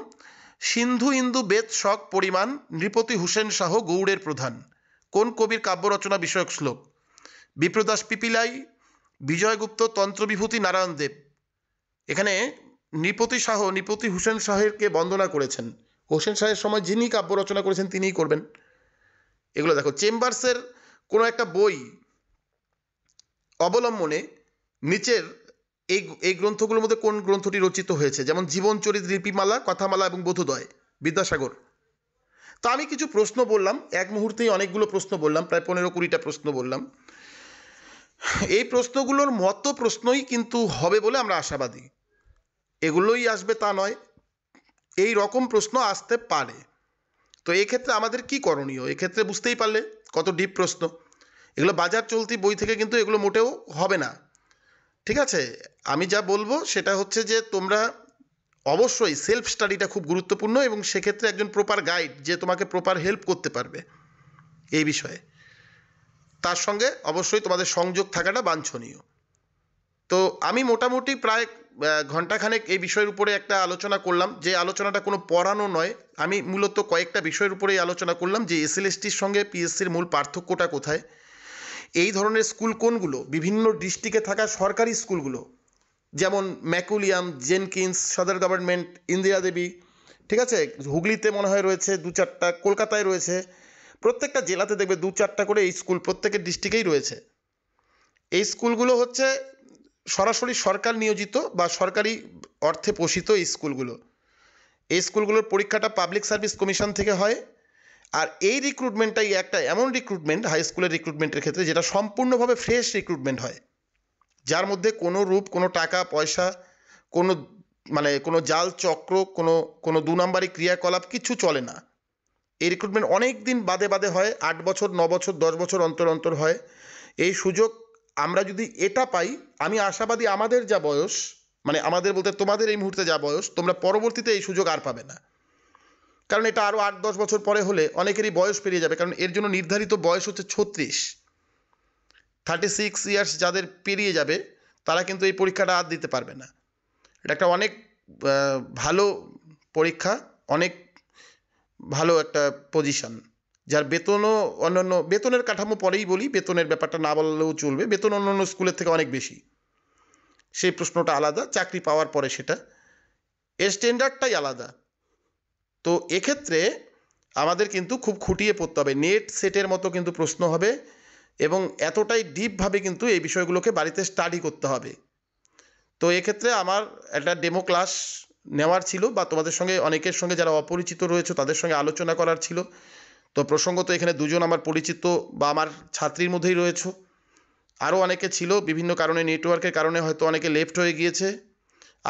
সিন্ধু ইন্দু বেদ শক পরিমাণ, নৃপতি হুসেন শাহ গৌড়ের প্রধান। কোন কবির কাব্য রচনা বিষয়ক শ্লোক? বিপ্রদাস পিপিলাই, বিজয়গুপ্ত, তন্ত্রবিভূতি, নারায়ণ দেব। এখানে নৃপতি হুসেন শাহেরকে বন্দনা করেছেন। হোসেন শাহের সময় যিনি কাব্য রচনা করেছেন তিনিই করবেন। এগুলো দেখো চেম্বার্সের কোনো একটা বই অবলম্বনে নিচের এই গ্রন্থগুলোর মধ্যে কোন গ্রন্থটি রচিত হয়েছে? যেমন জীবনচরিত, লিপিমালা, কথামালা এবং বোধোদয়, বিদ্যাসাগর। তো আমি কিছু প্রশ্ন বললাম, এক মুহূর্তেই অনেকগুলো প্রশ্ন বললাম, প্রায় 15-20টা প্রশ্ন বললাম। এই প্রশ্নগুলোর মতো প্রশ্নই কিন্তু হবে বলে আমরা আশাবাদী। এগুলোই আসবে তা নয়, এই রকম প্রশ্ন আসতে পারে। তো এক্ষেত্রে আমাদের কি করণীয়? এক্ষেত্রে বুঝতেই পারলে কত ডিপ প্রশ্ন। এগুলো বাজার চলতি বই থেকে কিন্তু এগুলো মোটেও হবে না। ঠিক আছে, আমি যা বলবো সেটা হচ্ছে যে তোমরা অবশ্যই সেলফ স্টাডিটা খুব গুরুত্বপূর্ণ, এবং সেক্ষেত্রে একজন প্রপার গাইড যে তোমাকে প্রপার হেল্প করতে পারবে এই বিষয়ে, তার সঙ্গে অবশ্যই তোমাদের সংযোগ থাকাটা বাঞ্ছনীয়। তো আমি মোটামুটি প্রায় ঘন্টাখানেক এই বিষয়ের উপরে একটা আলোচনা করলাম, যে আলোচনাটা কোনো পড়ানো নয়, আমি মূলত কয়েকটা বিষয়ের উপরেই আলোচনা করলাম যে এসএলএসটির সঙ্গে পিএসসির মূল পার্থক্যটা কোথায়, এই ধরনের স্কুল কোনগুলো, বিভিন্ন ডিস্ট্রিক্টে থাকা সরকারি স্কুলগুলো যেমন ম্যাকুলিয়াম, জেনকিন্স, সদর গভর্নমেন্ট, ইন্দিরা দেবী, ঠিক আছে, হুগলিতে মনে হয় রয়েছে 2-4টা, কলকাতায় রয়েছে, প্রত্যেকটা জেলাতে দেখবে 2-4টা করে এই স্কুল প্রত্যেকের ডিস্ট্রিক্টেই রয়েছে। এই স্কুলগুলো হচ্ছে সরাসরি সরকার নিয়োজিত বা সরকারি অর্থে পোষিত এই স্কুলগুলো। এই স্কুলগুলোর পরীক্ষাটা পাবলিক সার্ভিস কমিশন থেকে হয়। আর এই রিক্রুটমেন্টটাই একটা এমন রিক্রুটমেন্ট, হাই স্কুলের রিক্রুটমেন্টের ক্ষেত্রে, যেটা সম্পূর্ণভাবে ফ্রেশ রিক্রুটমেন্ট হয়, যার মধ্যে কোনো রূপ, কোনো টাকা পয়সা, কোনো কোনো জাল চক্র, কোনো 2 নম্বরি ক্রিয়াকলাপ কিছু চলে না। এই রিক্রুটমেন্ট অনেক দিন বাদে বাদে হয়, 8 বছর, 9 বছর, 10 বছর অন্তর অন্তর হয়। এই সুযোগ আমরা যদি এটা পাই, আমি আশাবাদী আমাদের যা বয়স, আমাদের বলতে তোমাদের এই মুহূর্তে যা বয়স, তোমরা পরবর্তীতে এই সুযোগ আর পাবে না। কারণ এটা আরও 8-10 বছর পরে হলে অনেকেরই বয়স পেরিয়ে যাবে, কারণ এর জন্য নির্ধারিত বয়স হচ্ছে 36। 36 ইয়ার্স যাদের পেরিয়ে যাবে তারা কিন্তু এই পরীক্ষাটা আর দিতে পারবে না। এটা একটা অনেক ভালো পরীক্ষা, অনেক ভালো একটা পজিশন, যার বেতনও অন্যান্য, বেতনের কাঠামো পরেই বলি, বেতনের ব্যাপারটা না বললেও চলবে, বেতন অন্যান্য স্কুলের থেকে অনেক বেশি, সেই প্রশ্নটা আলাদা, চাকরি পাওয়ার পরে সেটা, এর স্ট্যান্ডার্ডটাই আলাদা। তো এক্ষেত্রে আমাদের কিন্তু খুব খুঁটিয়ে পড়তে হবে, নেট সেটের মতো কিন্তু প্রশ্ন হবে, এবং এতটাই ডিপভাবে কিন্তু এই বিষয়গুলোকে বাড়িতে স্টাডি করতে হবে। তো এক্ষেত্রে আমার একটা ডেমো ক্লাস নেওয়ার ছিল, বা তোমাদের সঙ্গে অনেকের সঙ্গে যারা অপরিচিত রয়েছে তাদের সঙ্গে আলোচনা করার ছিল। তো প্রসঙ্গত এখানে 2জন আমার পরিচিত বা আমার ছাত্রীর মধ্যেই রয়েছে, আরও অনেকে ছিল, বিভিন্ন কারণে, নেটওয়ার্কের কারণে হয়তো অনেকে লেফট হয়ে গিয়েছে।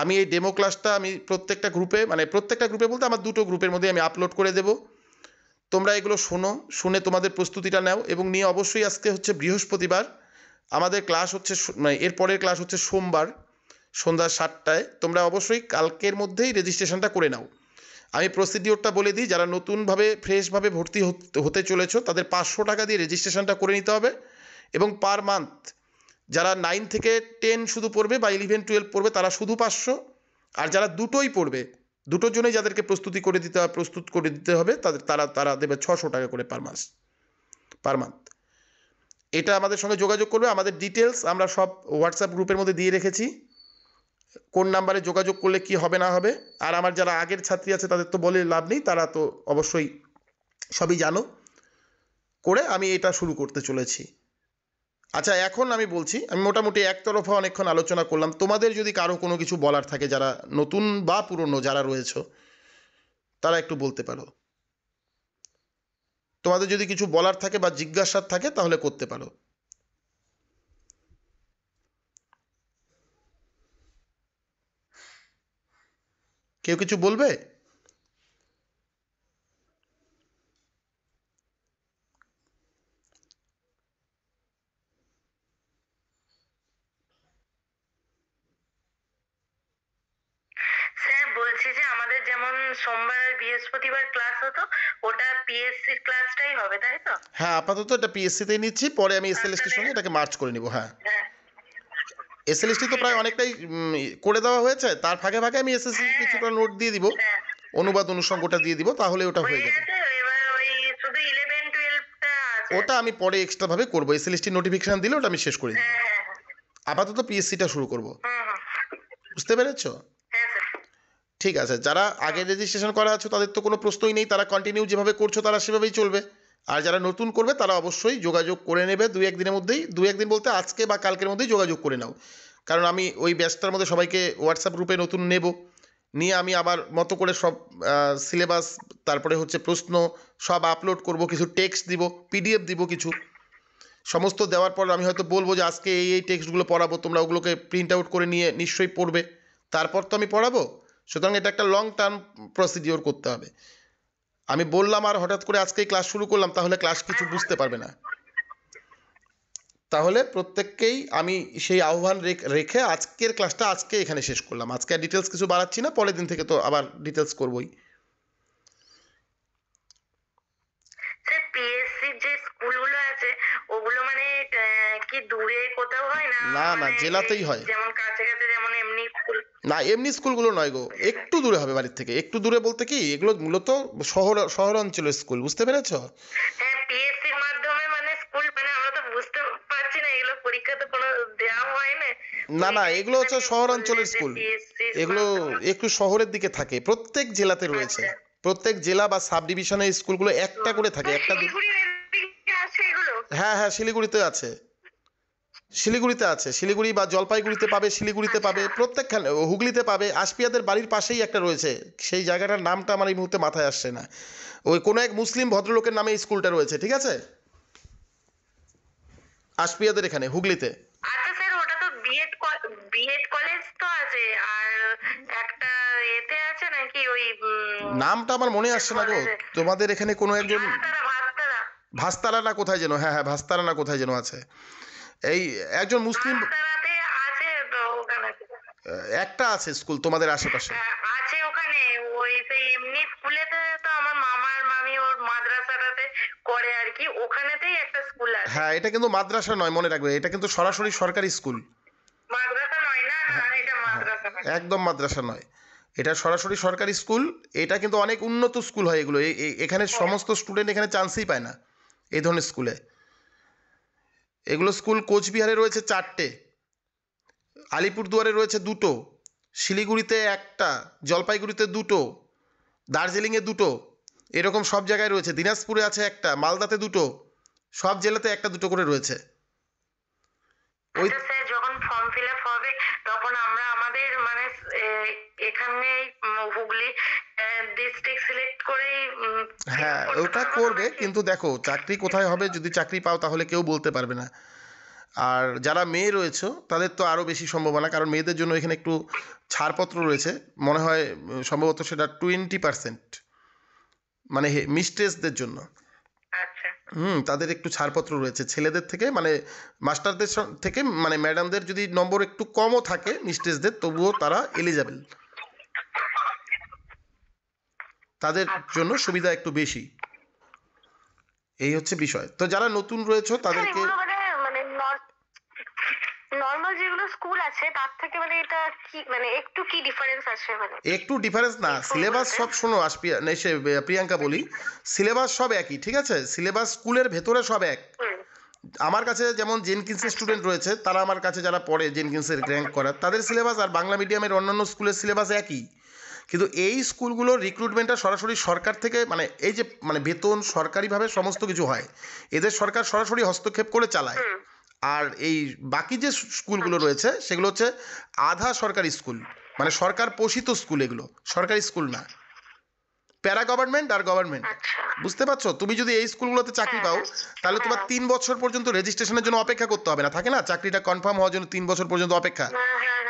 আমি এই ডেমো ক্লাসটা আমি প্রত্যেকটা গ্রুপে, প্রত্যেকটা গ্রুপে বলতে আমার 2টো গ্রুপের মধ্যে আমি আপলোড করে দেব। তোমরা এগুলো শোনো, শুনে তোমাদের প্রস্তুতিটা নাও, এবং নিয়ে অবশ্যই, আজকে হচ্ছে বৃহস্পতিবার, আমাদের ক্লাস হচ্ছে এর পরের ক্লাস হচ্ছে সোমবার সন্ধ্যা 7টায়। তোমরা অবশ্যই কালকের মধ্যেই রেজিস্ট্রেশনটা করে নাও। আমি প্রসিডিওরটা বলে দিই, যারা নতুনভাবে ফ্রেশভাবে ভর্তি হতে চলেছো তাদের 500 টাকা দিয়ে রেজিস্ট্রেশনটা করে নিতে হবে, এবং পার মান্থ যারা 9 থেকে 10 শুধু পড়বে বা 11-12 পড়বে তারা শুধু 500, আর যারা দুটোই পড়বে, দুটোর জন্যই যাদেরকে প্রস্তুত করে দিতে হবে তারা দেবে 600 টাকা করে পার মান্থ। এটা আমাদের সঙ্গে যোগাযোগ করবে, আমাদের ডিটেলস আমরা সব হোয়াটসঅ্যাপ গ্রুপের মধ্যে দিয়ে রেখেছি, কোন নাম্বারে যোগাযোগ করলে কি হবে না হবে। আর আমার যারা আগের ছাত্রী আছে তাদের তো বলে লাভ নেই, তারা তো অবশ্যই সবই জানো। করে আমি এটা শুরু করতে চলেছি। আচ্ছা, এখন আমি বলছি, আমি মোটামুটি একতরফা অনেকক্ষণ আলোচনা করলাম, তোমাদের যদি কারো কোনো কিছু বলার থাকে, যারা নতুন বা পুরনো যারা রয়েছে, তারা একটু বলতে পারো। তোমাদের যদি কিছু বলার থাকে বা জিজ্ঞাসার থাকে তাহলে করতে পারো। কেউ কিছু বলবে?
স্যার বলছি যে আমাদের যেমন সোমবার আর বৃহস্পতিবার ক্লাস হতো, ওটা পিএসসির ক্লাসটাই হবে, তাই তো?
হ্যাঁ, আপাতত এটা পিএসসিতেই নিচ্ছি, পরে আমি এসএলএসটির
তাহলে
সঙ্গে এটাকে মার্চ করে নিব। হ্যাঁ,
হ্যাঁ,
এসএলএসটি তো
ঠিক
প্রায়
আছে।
অনেকটাই করে দেওয়া হয়েছে, তার ফাঁকে ফাঁকে আমি এসএসসির
হ্যাঁ,
কিছুটা নোট দিয়ে দিব,
হ্যাঁ,
অনুবাদ অনুষঙ্গটা দিয়ে দিব, তাহলে ওটা
হয়ে
হয়ে যাবে।
গেছে। এবার ওই শুধু 11-12টা আছে।
ওটা আমি পরে এক্সট্রাভাবে করবো, এসএলএসটি নোটিফিকেশান দিলে ওটা আমি শেষ করে দিব।
হ্যাঁ, হ্যাঁ,
আপাতত পিএসসিটা শুরু করব।
হুম, হুম,
বুঝতে পেরেছো?
হ্যাঁ স্যার।
ঠিক আছে, যারা আগে রেজিস্ট্রেশন করা আছে তাদের তো কোনো প্রশ্নই নেই, তারা কন্টিনিউ যেভাবে করছো তারা সেভাবেই চলবে। আর যারা নতুন করবে তারা অবশ্যই যোগাযোগ করে নেবে 2-1 দিনের মধ্যেই, 2-1 দিন বলতে আজকে বা কালকের মধ্যেই যোগাযোগ করে নাও, কারণ আমি ওই ব্যাচটার মধ্যে সবাইকে হোয়াটসঅ্যাপ গ্রুপে নতুন নেব, নিয়ে আমি আমার মতো করে সব সিলেবাস, তারপরে হচ্ছে প্রশ্ন সব আপলোড করব, কিছু টেক্সট দিব, পিডিএফ দিব কিছু, সমস্ত দেওয়ার পর আমি হয়তো বলবো যে আজকে এই টেক্সটগুলো পড়াবো, তোমরা ওগুলোকে প্রিন্ট আউট করে নিয়ে নিশ্চয়ই পড়বে, তারপর তো আমি পড়াবো। সুতরাং এটা একটা লং টার্ম প্রসিডিওর করতে হবে। আমি বললাম আর হঠাৎ করে আজকেই ক্লাস শুরু করলাম, তাহলে ক্লাস কিছু বুঝতে পারবে না। তাহলে প্রত্যেককেই আমি সেই আহ্বান রেখে আজকের ক্লাসটা আজকে এখানে শেষ করলাম। আজকে আর ডিটেলস কিছু বাড়াচ্ছি না, পরের দিন থেকে তো আবার ডিটেলস করবই।
স্যার পিএসসি যে স্কুলগুলো আছে ওগুলো মানে কি দূরে কোথাও হয় না?
না না,
মানে
জেলাতেই
এই
হয়।
যেমন কাছে কাছে যেমন এমনি স্কুল?
না, এমনি স্কুলগুলো নয় গো, একটু দূরে হবে বাড়ির থেকে। একটু দূরে বলতে কি, এগুলো মূলত শহর অঞ্চলের স্কুল, বুঝতে পেরেছো?
হ্যাঁ, পিএসসির মাধ্যমে মানে স্কুল, মানে আমরা তো বুঝতে পারছি না, এগুলো পরীক্ষা তো কোনো দেওয়া হয় না।
না না,
পরীক্ষা
এগুলো হচ্ছে
এখানে
শহর
বললে
অঞ্চলের
যে
স্কুল।
পিএসসি
এগুলো একটু শহরের দিকে থাকে, প্রত্যেক জেলাতে রয়েছে।
আচ্ছা।
প্রত্যেক জেলা বা সাব ডিভিশনের স্কুলগুলো একটা করে থাকে, একটা
শিলিগুড়ির এদিকে আছে এগুলো?
হ্যাঁ হ্যাঁ, শিলিগুড়িতে আছে। শিলিগুড়িতে আছে, শিলিগুড়ি বা জলপাইগুড়িতে পাবে, শিলিগুড়িতে পাবে,
আচ্ছা।
প্রত্যেকখানে, হুগলিতে পাবে। আসপিয়াদের বাড়ির পাশেই একটা রয়েছে, সেই জায়গাটার নামটা আমার এই মুহূর্তে মাথায় আসছে না। ওই কোনো এক মুসলিম ভদ্রলোকের নামে এই স্কুলটা রয়েছে, ঠিক আছে? আসপিয়াদের এখানে, হুগলিতে।
আচ্ছা স্যার, ওটা তো বিএড কলেজ তো আছে, আর একটা এতে আছে নাকি ওই
নামটা আমার মনে আসছে না গো।
কলেজে
তোমাদের এখানে কোনো একজন
ভাস্তারা
ভাস্তারা না কোথায় যেন, হ্যাঁ হ্যাঁ, ভাস্তারা না কোথায় যেন আছে। এই একজন মুসলিম,
ভাস্তারাতে আছে তো ওখানে।
একটা আছে স্কুল তোমাদের আশেপাশে।
আছে ওখানে, ওই সেই এমনি স্কুলেতে তো আমার মামার মামি ওর মাদ্রাসাটাতে করে আর কি, ওখানেতেই একটা স্কুল আছে।
হ্যাঁ, এটা কিন্তু মাদ্রাসা নয়, মনে রাখবে, এটা কিন্তু সরাসরি সরকারি স্কুল।
মাদ্রাসা নয়, না না, এটা
হ্যাঁ,
মাদ্রাসা না।
একদম মাদ্রাসা নয়, এটা সরাসরি সরকারি স্কুল। এটা কিন্তু অনেক উন্নত স্কুল হয় এগুলো। এখানে সমস্ত স্টুডেন্ট এখানে চান্সই পায় না এই ধরনের স্কুলে। এগুলো স্কুল কোচবিহারে রয়েছে 4টে, আলিপুরদুয়ারে রয়েছে 2টো, শিলিগুড়িতে 1টা, জলপাইগুড়িতে 2টো, দার্জিলিংয়ে 2টো, এরকম সব জায়গায় রয়েছে। দিনাজপুরে আছে 1টা, মালদাতে 2টো, সব জেলাতে 1টা 2টো করে রয়েছে। ওই
আচ্ছা স্যার, যখন ফর্ম ফিল আপ হবে তখন আমরা আমাদের মানে এখানে হুগলি ডিস্ট্রিক্ট সিলেক্ট করে
হ্যাঁ, ওটা করবে, কিন্তু দেখো চাকরি কোথায় হবে, যদি চাকরি পাও তাহলে কেউ বলতে পারবে না। আর যারা মেয়ে রয়েছে তাদের তো আরও বেশি সম্ভাবনা, কারণ মেয়েদের জন্য এখানে একটু ছাড়পত্র রয়েছে, মনে হয় সম্ভবত সেটা 20%, মানে মিস্ট্রেসদের জন্য।
আচ্ছা
তাদের একটু ছাড়পত্র রয়েছে ছেলেদের থেকে, মানে মাস্টারদের থেকে, মানে ম্যাডামদের যদি নম্বর একটু কমও থাকে মিস্ট্রেসদের, তবুও তারা এলিজেবল, তাদের জন্য সুবিধা একটু বেশি। এই হচ্ছে বিষয়। তো যারা নতুন রয়েছে তাদেরকে,
মানে নর্মাল যেগুলো স্কুল আছে তার থেকে মানে এটা কি, মানে একটু কি ডিফারেন্স আছে মানে?
একটু ডিফারেন্স না, সিলেবাস সব, শোনো আসপিয়া না, সে প্রিয়াঙ্কা বলি, সিলেবাস সব একই, ঠিক আছে? সিলেবাস স্কুলের ভেতরে সব এক। আমার কাছে যেমন জেনকিন্সের স্টুডেন্ট রয়েছে, তারা আমার কাছে যারা পড়ে জেনকিন্সের র্যাঙ্ক করা, তাদের সিলেবাস আর বাংলা মিডিয়ামের অন্যান্য স্কুলের সিলেবাস একই। কিন্তু এই স্কুলগুলোর রিক্রুটমেন্টটা সরাসরি সরকার থেকে, মানে এই যে মানে বেতন সরকারিভাবে সমস্ত কিছু হয়, এদের সরকার সরাসরি হস্তক্ষেপ করে চালায়। আর এই বাকি যে স্কুলগুলো রয়েছে সেগুলো হচ্ছে আধা সরকারি স্কুল, মানে সরকার পোষিত স্কুল, এগুলো সরকারি স্কুল না, প্যারা গভর্নমেন্ট আর গভর্নমেন্ট। বুঝতে পারছো? তুমি যদি এই স্কুলগুলোতে চাকরি পাও তাহলে তোমার 3 বছর পর্যন্ত রেজিস্ট্রেশনের জন্য অপেক্ষা করতে হবে না, থাকে না চাকরিটা কনফার্ম হওয়ার জন্য 3 বছর পর্যন্ত অপেক্ষা।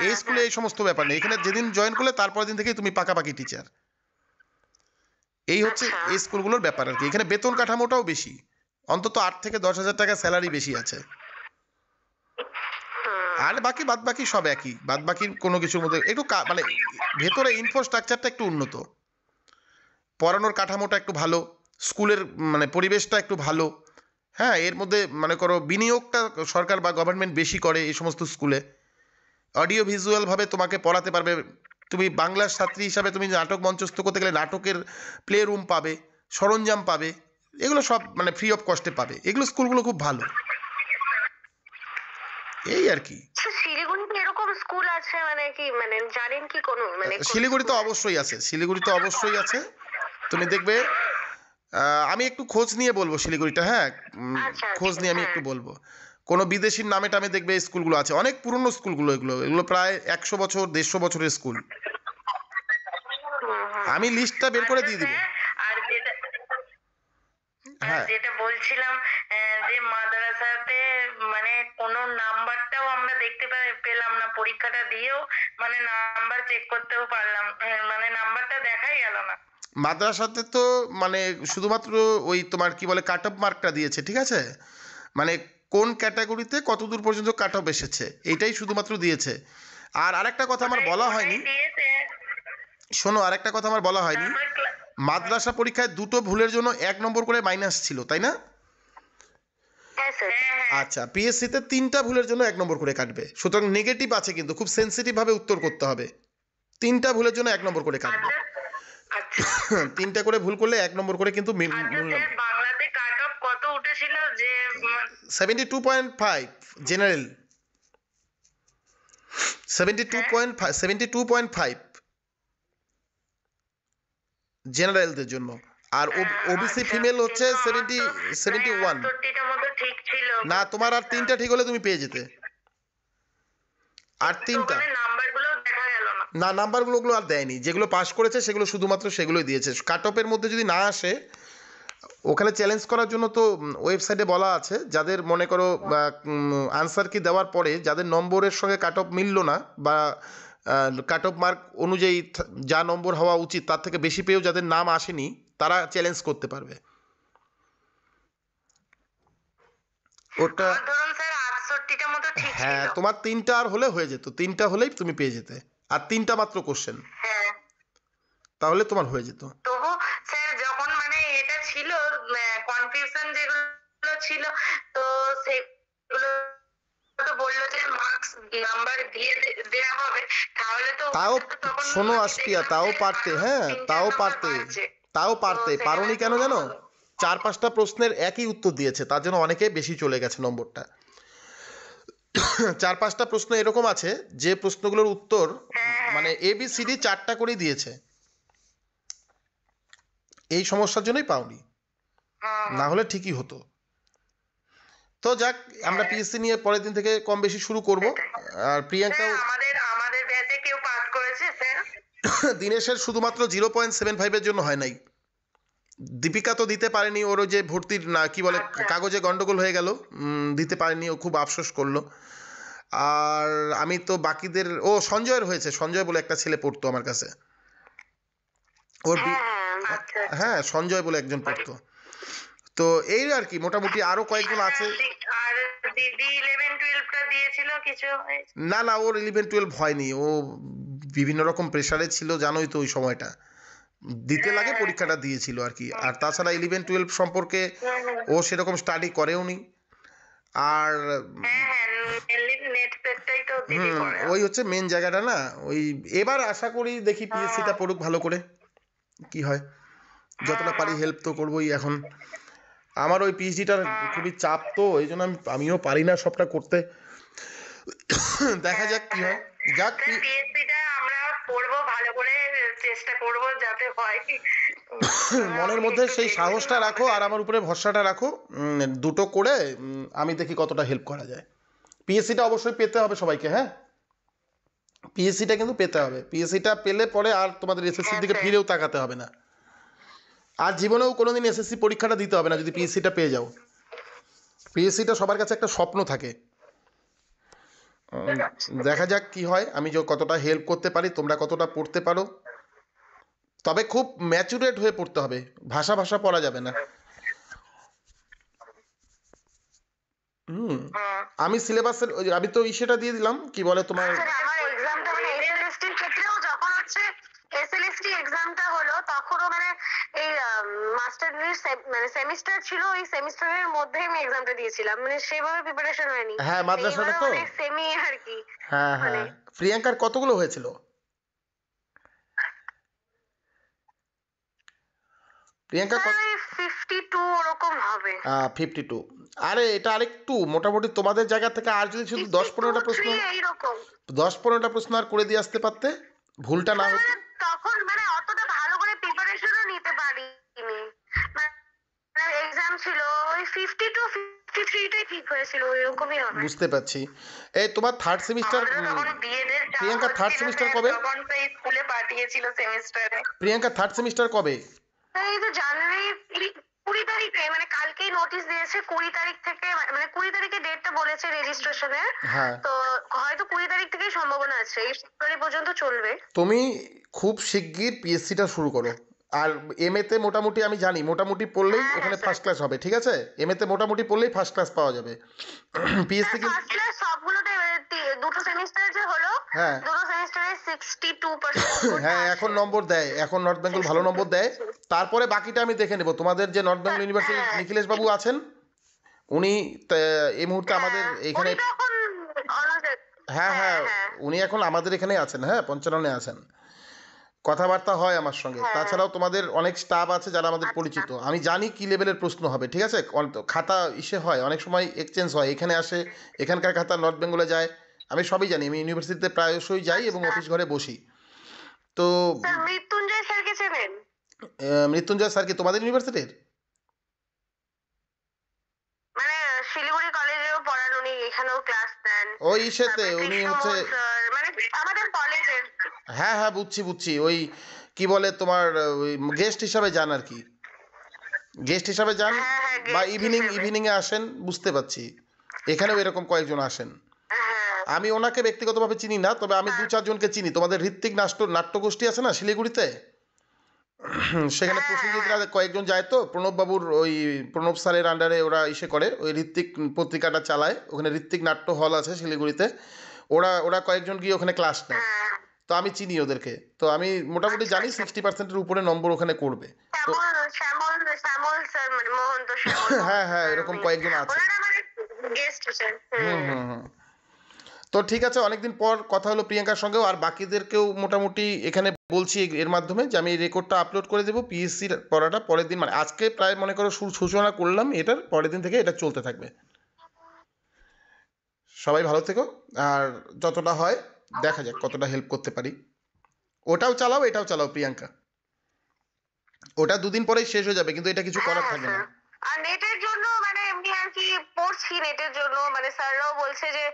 এই স্কুলে এই সমস্ত ব্যাপার নেই, এখানে যেদিন জয়েন করলে তারপর দিন থেকেই তুমি পাকাপাকি টিচার। এই হচ্ছে এই স্কুলগুলোর ব্যাপার আর কি। এখানে বেতন কাঠামোটাও বেশি, অন্তত 8 থেকে 10,000 টাকা স্যালারি বেশি আছে। আর বাকি বাদ বাকি সব একই, বাদ বাকির কোনো কিছুর মধ্যে একটু মানে ভেতরে ইনফ্রাস্ট্রাকচারটা একটু উন্নত, পড়ানোর কাঠামোটা একটু ভালো, স্কুলের মানে পরিবেশটা একটু ভালো। হ্যাঁ, এর মধ্যে মনে করো বিনিয়োগটা সরকার বা গভর্নমেন্ট বেশি করে এই সমস্ত স্কুলে। অডিও ভিজুয়ালভাবে তোমাকে পড়াতে পারবে। তুমি বাংলার ছাত্রী হিসাবে তুমি নাটক মঞ্চস্থ করতে গেলে নাটকের প্লে রুম পাবে, সরঞ্জাম পাবে, এগুলো সব মানে ফ্রি অফ কস্টে পাবে। এগুলো স্কুলগুলো খুব ভালো, এই আর কি।
শিলিগুড়িতে এরকম স্কুল আছে মানে কি, মানে জানেন কি কোনো, মানে
শিলিগুড়িতে অবশ্যই আছে, শিলিগুড়িতে অবশ্যই আছে, তুমি দেখবে। আমি একটু খোঁজ নিয়ে বলবো শিলিগুড়িটা, হ্যাঁ খোঁজ নিয়ে আমি একটু বলবো। কোনো বিদেশির নামে টামে দেখবে এই স্কুলগুলো আছে, অনেক পুরনো স্কুলগুলো, এগুলো এগুলো প্রায় 100 বছর 150 বছরের স্কুল। আমি লিস্টটা বের করে দিয়ে দিব।
আর যেটা
হ্যাঁ
যেটা বলছিলাম যে মাদ্রাসাতে মানে কোনো নাম্বারটাও আমরা দেখতে পেলাম না, পরীক্ষাটা দিয়েও মানে নাম্বার চেক করতেও পারলাম, মানে নাম্বারটা দেখাই গেল না।
মাদ্রাসাতে তো মানে শুধুমাত্র ওই তোমার কি বলে কাট অফ মার্কটা দিয়েছে, ঠিক আছে, মানে কোন ক্যাটাগরিতে কত দূর পর্যন্ত কাট অফ এসেছে এইটাই শুধুমাত্র দিয়েছে। আর আরেকটা কথা আমার বলা হয়নি,
দিয়েছে।
শোনো, আরেকটা কথা আমার বলা হয়নি,
তারপরে
মাদ্রাসা পরীক্ষায় দুটো ভুলের জন্য 1 নম্বর করে মাইনাস ছিল, তাই না?
হ্যাঁ স্যার।
আচ্ছা, পিএসসিতে 3টা ভুলের জন্য 1 নম্বর করে কাটবে, সুতরাং নেগেটিভ আছে, কিন্তু খুব সেন্সিটিভভাবে উত্তর করতে হবে। 3টা ভুলের জন্য 1 নম্বর করে কাটবে।
আচ্ছা
3টা করে ভুল করলে 1 নম্বর করে কিন্তু
স্যার, বাংলাতে কাট অফ কত উঠেছিল যে
72.5 জেনারেল, 72.5 জেনারেলদের জন্য, আর ওবিসি ফিমেল হচ্ছে 71।
68টা মতো ঠিক ছিল
না, তোমার আর 3টা ঠিক হলে তুমি পেয়ে যেতে, আর 3টা
নাম্বারগুলো দেখা গেল না।
না, নাম্বারগুলো আর দেয়নি, যেগুলো পাস করেছে সেগুলো শুধুমাত্র সেগুলোই দিয়েছে। কাট অফের মধ্যে যদি না আসে, ওখানে চ্যালেঞ্জ করার জন্য তো ওয়েবসাইটে বলা আছে, যাদের মনে করো আনসার কি দেওয়ার পরে যাদের নম্বরের সঙ্গে কাট অফ মিলল না, বা কাট অফ মার্ক অনুযায়ী যা নম্বর হওয়া উচিত তার থেকে বেশি পেয়েও যাদের নাম আসেনি, তারা চ্যালেঞ্জ করতে পারবে ওটা।
ধরুন স্যার 68টা মতো ঠিক ছিল।
হ্যাঁ, তোমার 3টা আর হলে হয়ে যেত, 3টা হলেই তুমি পেয়ে যেতে, আর 3টা মাত্র কোশ্চেন,
হ্যাঁ
তাহলে তোমার হয়ে যেত।
তবু স্যার যখন মানে এটা ছিল কনফিউশন যেগুলো ছিল, তো সেগুলো তো বললো যে মার্কস নাম্বার দিয়ে দেওয়া হবে, তাহলে তো
তাও
তখন
শোনো
আমি
আশপিয়া,
দেখলাম
তাও
যে
পারতে,
আরো
হ্যাঁ
3-4
তাও
নাম্বার
পারতে,
বাড়ছে।
তাও পারতে,
তো
পারোনি কেন
সেখানে
জানো?
তো
4-5টা প্রশ্নের একই উত্তর দিয়েছে, তার জন্য অনেকে বেশি চলে গেছে নম্বরটা। 4-5টা প্রশ্ন এরকম আছে যে প্রশ্নগুলোর উত্তর মানে ABCD 4টা করেই দিয়েছে, এই সমস্যার জন্যই পাওনি, না হলে ঠিকই হতো। তো যাক, আমরা পিএসসি নিয়ে পরের দিন থেকে কম বেশি শুরু করব। আর প্রিয়াঙ্কাও,
আমাদের ব্যাচে কেউ পাস করেছে স্যার?
দিনেশের শুধুমাত্র 0.75-এর জন্য হয় নাই, দীপিকা তো দিতে পারেনি, ওর ওই যে ভর্তির না কি বলে কাগজে গন্ডগোল হয়ে গেল, দিতে পারেনি, ও খুব আফসোস করলো। আর আমি তো বাকিদের, ও সঞ্জয়ের হয়েছে, সঞ্জয় বলে একটা ছেলে পড়তো আমার কাছে, ওর হ্যাঁ সঞ্জয় বলে একজন পড়তো। তো এই আর কি, মোটামুটি আরো কয়েকজন আছে।
আর দিদি 11-12টা দিয়েছিল কিছু?
না না, ওর 11-12 হয়নি, ও বিভিন্ন রকম প্রেশারে ছিল, জানোই তো ওই সময়টা দিতে লাগে, পরীক্ষাটা দিয়েছিল আর কি। আর তাছাড়া 11-12 সম্পর্কে ও সেরকম স্টাডি করেও নি। আর ওই হচ্ছে মেন জায়গাটা না, ওই এবার আশা করি দেখি পিএসসিটা পড়ুক ভালো করে, কি হয়, যতটা পারি হেল্প তো করবোই। এখন আমার ওই পিএইচডিটার খুবই চাপ, তো এই জন্য আমিও পারি না সবটা করতে, দেখা যাক কি হয়। যাক,
পিএসসিটা আমরা পড়বো ভালো করে, চেষ্টা করবো যাতে হয়।
মনের মধ্যে সেই সাহসটা রাখো আর আমার উপরে ভরসাটা রাখো, দুটো করে আমি দেখি কতটা হেল্প করা যায়। পিএসসিটা অবশ্যই পেতে হবে সবাইকে, হ্যাঁ পিএসসিটা কিন্তু পেতে হবে, পিএসসিটা পেলে পরে আর তোমাদের এসএসসির দিকে ফিরেও তাকাতে হবে না, আর জীবনেও কোনোদিন এসএসসি পরীক্ষাটা দিতে হবে না যদি পিএসসিটা পেয়ে যাও। পিএসসিটা সবার কাছে একটা স্বপ্ন থাকে, দেখা যাক কি হয়, আমি কতটা হেল্প করতে পারি, তোমরা কতটা পড়তে পারো, তবে খুব ম্যাচুরেট হয়ে পড়তে হবে, ভাষা ভাষা পড়া যাবে না। আমি সিলেবাসের আমি তো সেটা দিয়ে দিলাম, কি বলে তোমার
আমার এক্সামটা মানে এসএলএসটির ক্ষেত্রেও যখন হচ্ছে এসএলএসটি এক্সামটা হলো, তখনও মানে এই মাস্টার ডিগ্রির মানে সেমিস্টার ছিল, ওই সেমিস্টারের মধ্যে আমি এক্সামটা দিয়েছিলাম, মানে সেভাবে প্রিপারেশন হয়নি।
হ্যাঁ মাদ্রাসাটা তো
সেমি আর কি।
হ্যাঁ হ্যাঁ, প্রিয়াঙ্কার কতগুলো হয়েছিল? প্রিয়াঙ্কা
52 ওরকম হবে।
52, আরে এটা আরেকটু মোটামুটি তোমাদের জায়গা থেকে আর যদি শুধু 10-15টা প্রশ্ন,
এইরকম
10-15টা প্রশ্ন আর করে দিয়ে আসতে পারতে, ভুলটা না হতো।
তখন মানে অতটা ভালো করে প্রিপারেশনও নিতে পারিনি, মানে এক্সাম ছিল ওই 52-53টাই ঠিক হয়েছিল, ওইরকমই হবে।
বুঝতে পারছি। এই তোমার third semester, Priyanka third semester কবে?
তখন তো স্কুলে পাঠিয়েছিল সেমিস্টারে।
প্রিয়াঙ্কা থার্ড সেমিস্টার কবে?
এই তো জানুয়ারি 20 তারিখে মানে কালকেই নোটিশ দিয়েছে, 20 তারিখ থেকে, মানে 20 তারিখে ডেটটা বলেছে রেজিস্ট্রেশনের।
হ্যাঁ,
তো হয়তো 20 তারিখ থেকেই সম্ভাবনা আছে, এই ফেব্রুয়ারি পর্যন্ত চলবে।
তুমি খুব শিগগির পিএসসিটা শুরু করো। আর এমএতে মোটামুটি আমি জানি মোটামুটি পড়লেই
হ্যাঁ
ওখানে
হ্যাঁ স্যার।
ফার্স্ট ক্লাস হবে, ঠিক আছে? এমএতে মোটামুটি পড়লেই ফার্স্ট ক্লাস পাওয়া যাবে। পিএসসি কিন্তু
ফার্স্ট ক্লাস সবগুলোতে দুটো সেমিস্টার যে হলো,
হ্যাঁ
দুটো সেমিস্টারে 62% স্কোরটা
হ্যাঁ, এখন
আছে।
নম্বর দেয়, এখন নর্থ বেঙ্গল ভালো নম্বর দেয়। তারপরে বাকিটা আমি দেখে নেব। তোমাদের যে নর্থ বেঙ্গল ইউনিভার্সিটি
হ্যাঁ
নিখিলেশ বাবু আছেন, উনি এই মুহূর্তে আমাদের
হ্যাঁ,
এখানে,
উনি তখন
হ্যাঁ
হ্যাঁ
হ্যাঁ,
হ্যাঁ
উনি এখন আমাদের এখানে আছেন, হ্যাঁ, পঞ্চাননে আছেন, কথাবার্তা হয় আমার সঙ্গে।
হ্যাঁ।
তাছাড়াও তোমাদের অনেক স্টাফ আছে যারা আমাদের
আচ্ছা
পরিচিত, আমি জানি কি লেভেলের প্রশ্ন হবে, ঠিক আছে? খাতা ইসে হয়, অনেক সময় এক্সচেঞ্জ হয়, এখানে আসে, এখানকার খাতা নর্থ বেঙ্গলে যায়, আমি সবই জানি। আমি ইউনিভার্সিটিতে প্রায়শই যাই এবং
আচ্ছা।
অফিস ঘরে বসি। তো
স্যার মৃত্যুঞ্জয় স্যারকে চেনেন?
মৃত্যুঞ্জয় স্যার কি তোমাদের ইউনিভার্সিটির?
মানে শিলিগুড়ি কলেজেও পড়ান উনি, এখানেও ক্লাস নেন।
ওই ইসেতে
তারপরে
উনি হচ্ছে,
কৃষ্ণমোহন স্যার, মানে আমাদের কলেজের।
হ্যাঁ হ্যাঁ, বুঝছি বুঝছি, ওই কি বলে তোমার, ওই গেস্ট হিসাবে যান আর কি, গেস্ট হিসাবে যান,
হ্যাঁ হ্যাঁ,
বা
গেস্ট হিসেবে।
ইভিনিংয়ে আসেন, বুঝতে পারছি। এখানেও এরকম কয়েকজন আসেন।
হ্যাঁ
আমি ওনাকে ব্যক্তিগতভাবে চিনি না, তবে আমি দু চারজনকে চিনি। তোমাদের ঋত্বিক নাট্যগোষ্ঠী আছে না শিলিগুড়িতে, সেখানে
হ্যাঁ
প্রসেনজিৎরা
হ্যাঁ
কয়েকজন যায়, তো প্রণব বাবুর ওই প্রণব স্যারের আন্ডারে ওরা ইসে করে, ওই ঋত্বিক পত্রিকাটা চালায়, ওখানে ঋত্বিক নাট্য হল আছে শিলিগুড়িতে, ওরা ওরা কয়েকজন গিয়ে ওখানে ক্লাস নেয়।
হ্যাঁ।
তো আমি চিনি ওদেরকে, তো আমি মোটামুটি
আচ্ছা
জানি
আচ্ছা।
60%-এর উপরে নম্বর ওখানে করবে। তো
শ্যামল শ্যামল শ্যামল স্যার, মানে মহন্ত শ্যামল
হ্যাঁ
মহন্ত
হ্যাঁ,
স্যার,
এরকম কয়েকজন আছে।
ওনারা মানে গেস্ট আছেন।
হুম হুম হুম। তো ঠিক আছে, অনেকদিন পর কথা হলো প্রিয়াঙ্কার সঙ্গেও, আর বাকিদেরকেও মোটামুটি এখানে বলছি এর মাধ্যমে যে আমি এই রেকর্ডটা আপলোড করে দেবো। পিএসসির পড়াটা পরের দিন, মানে আজকে প্রায় মনে করো সূচনা করলাম, এটার পরের দিন থেকে এটা চলতে থাকবে। সবাই ভালো থেকো, আর যতটা হয় দেখা যাক কতটা হেল্প করতে পারি। ওটাও চালাও, এটাও চালাও প্রিয়াঙ্কা, ওটা দুদিন পরেই শেষ হয়ে যাবে, কিন্তু এটা কিছু
হ্যাঁ
করার
হ্যাঁ
থাকবে না।
স্যার। আর নেটের জন্য মানে এমনি আর কি পড়ছি নেটের জন্য, মানে স্যাররাও বলছে যে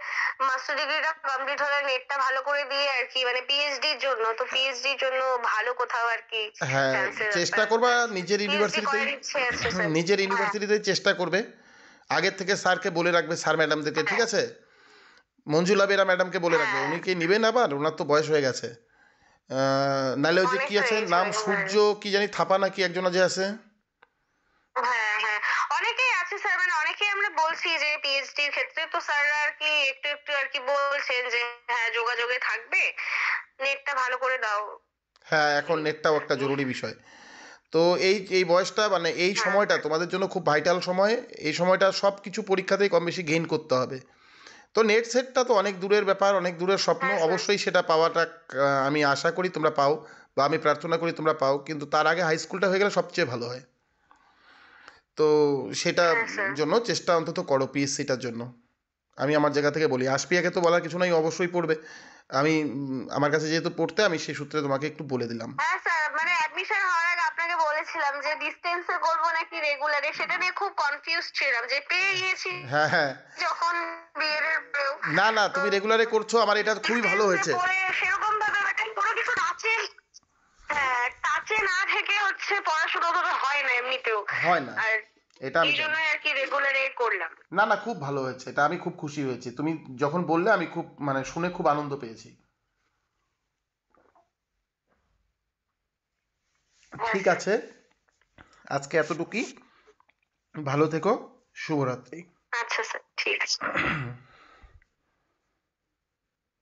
মাস্টার ডিগ্রিটা কমপ্লিট হলে নেটটা ভালো করে দিয়ে আর কি, মানে পিএইচডির জন্য, তো পিএইচডির জন্য ভালো কোথাও আর কি
হ্যাঁ,
চান্সের
চেষ্টা
ব্যাপার।
করবা নিজের
পিএইচডি
ইউনিভার্সিটিতেই,
করার ইচ্ছে আছে স্যার।
নিজের
হ্যাঁ
ইউনিভার্সিটিতেই চেষ্টা করবে। আগের থেকে স্যারকে বলে রাখবে, স্যার ম্যাডামদেরকে, ঠিক
হ্যাঁ
আছে? মঞ্জুলা বেরা ম্যাডামকে বলে রাখবে,
হ্যাঁ।
উনি কি নেবেন আবার, ওনার তো বয়স হয়ে গেছে। নাহলে ওই যে কি
অনেকটা
আছে
এজ
নাম,
হয়ে গেছে।
সূর্য কি জানি থাপা নাকি একজন যে আছে।
হ্যাঁ হ্যাঁ, অনেকেই আছে স্যার, মানে অনেকেই আমরা বলছি যে পিএইচডির ক্ষেত্রে, তো স্যাররা আর কি একটু একটু আর কি বলছেন যে হ্যাঁ যোগাযোগে থাকবে, নেটটা ভালো করে দাও।
হ্যাঁ, এখন নেটটাও একটা জরুরি বিষয়। তো এই এই বয়সটা, মানে এই
হ্যাঁ
সময়টা তোমাদের জন্য খুব ভাইটাল সময়। এই সময়টা সব কিছু পরীক্ষাতেই কম বেশি গেইন করতে হবে। তো নেট সেটটা তো অনেক দূরের ব্যাপার, অনেক দূরের স্বপ্ন,
হ্যাঁ স্যার।
অবশ্যই সেটা পাওয়াটা আমি আশা করি তোমরা পাও, বা আমি প্রার্থনা করি তোমরা পাও, কিন্তু তার আগে হাই স্কুলটা হয়ে গেলে সবচেয়ে ভালো হয়। তো সেটা
হ্যাঁ স্যার।
জন্য চেষ্টা অন্তত করো পিএসসিটার জন্য। আমি আমার জায়গা থেকে বলি, আশপিয়াকে তো বলার কিছু নাই, অবশ্যই পড়বে। আমি আমার কাছে যেহেতু পড়তে, আমি সেই সূত্রে তোমাকে একটু বলে দিলাম।
হ্যাঁ স্যার, মানে অ্যাডমিশন হওয়ার আগে আপনাকে বলেছিলাম যে ডিস্টেন্সে করবো নাকি রেগুলারে, সেটা নিয়ে খুব কনফিউজ ছিলাম, যে পেয়ে গিয়েছি
হ্যাঁ হ্যাঁ,
যখন বিএড এর পেয়েও।
না না,
তো
তুমি রেগুলারে করছো, আমার এটা খুবই ভালো
ডিস্টেন্সে
হয়েছে।
করে সেরকম ভাবে মানে কোনো কিছু টাচে, হ্যাঁ টাচে না থেকে হচ্ছে পড়াশোনা ভাবে হয় না এমনিতেও।
হয় না,
আর
এটা আমি
এই
জানি।
জন্যই আর কি রেগুলারে করলাম।
না না, খুব ভালো হয়েছে এটা, আমি খুব খুশি হয়েছি। তুমি যখন বললে আমি খুব, মানে শুনে খুব আনন্দ পেয়েছি।
হ্যাঁ
ঠিক
স্যার।
আছে, আজকে এতটুকুই। ভালো থেকো, শুভরাত্রি।
আচ্ছা স্যার, ঠিক আছে।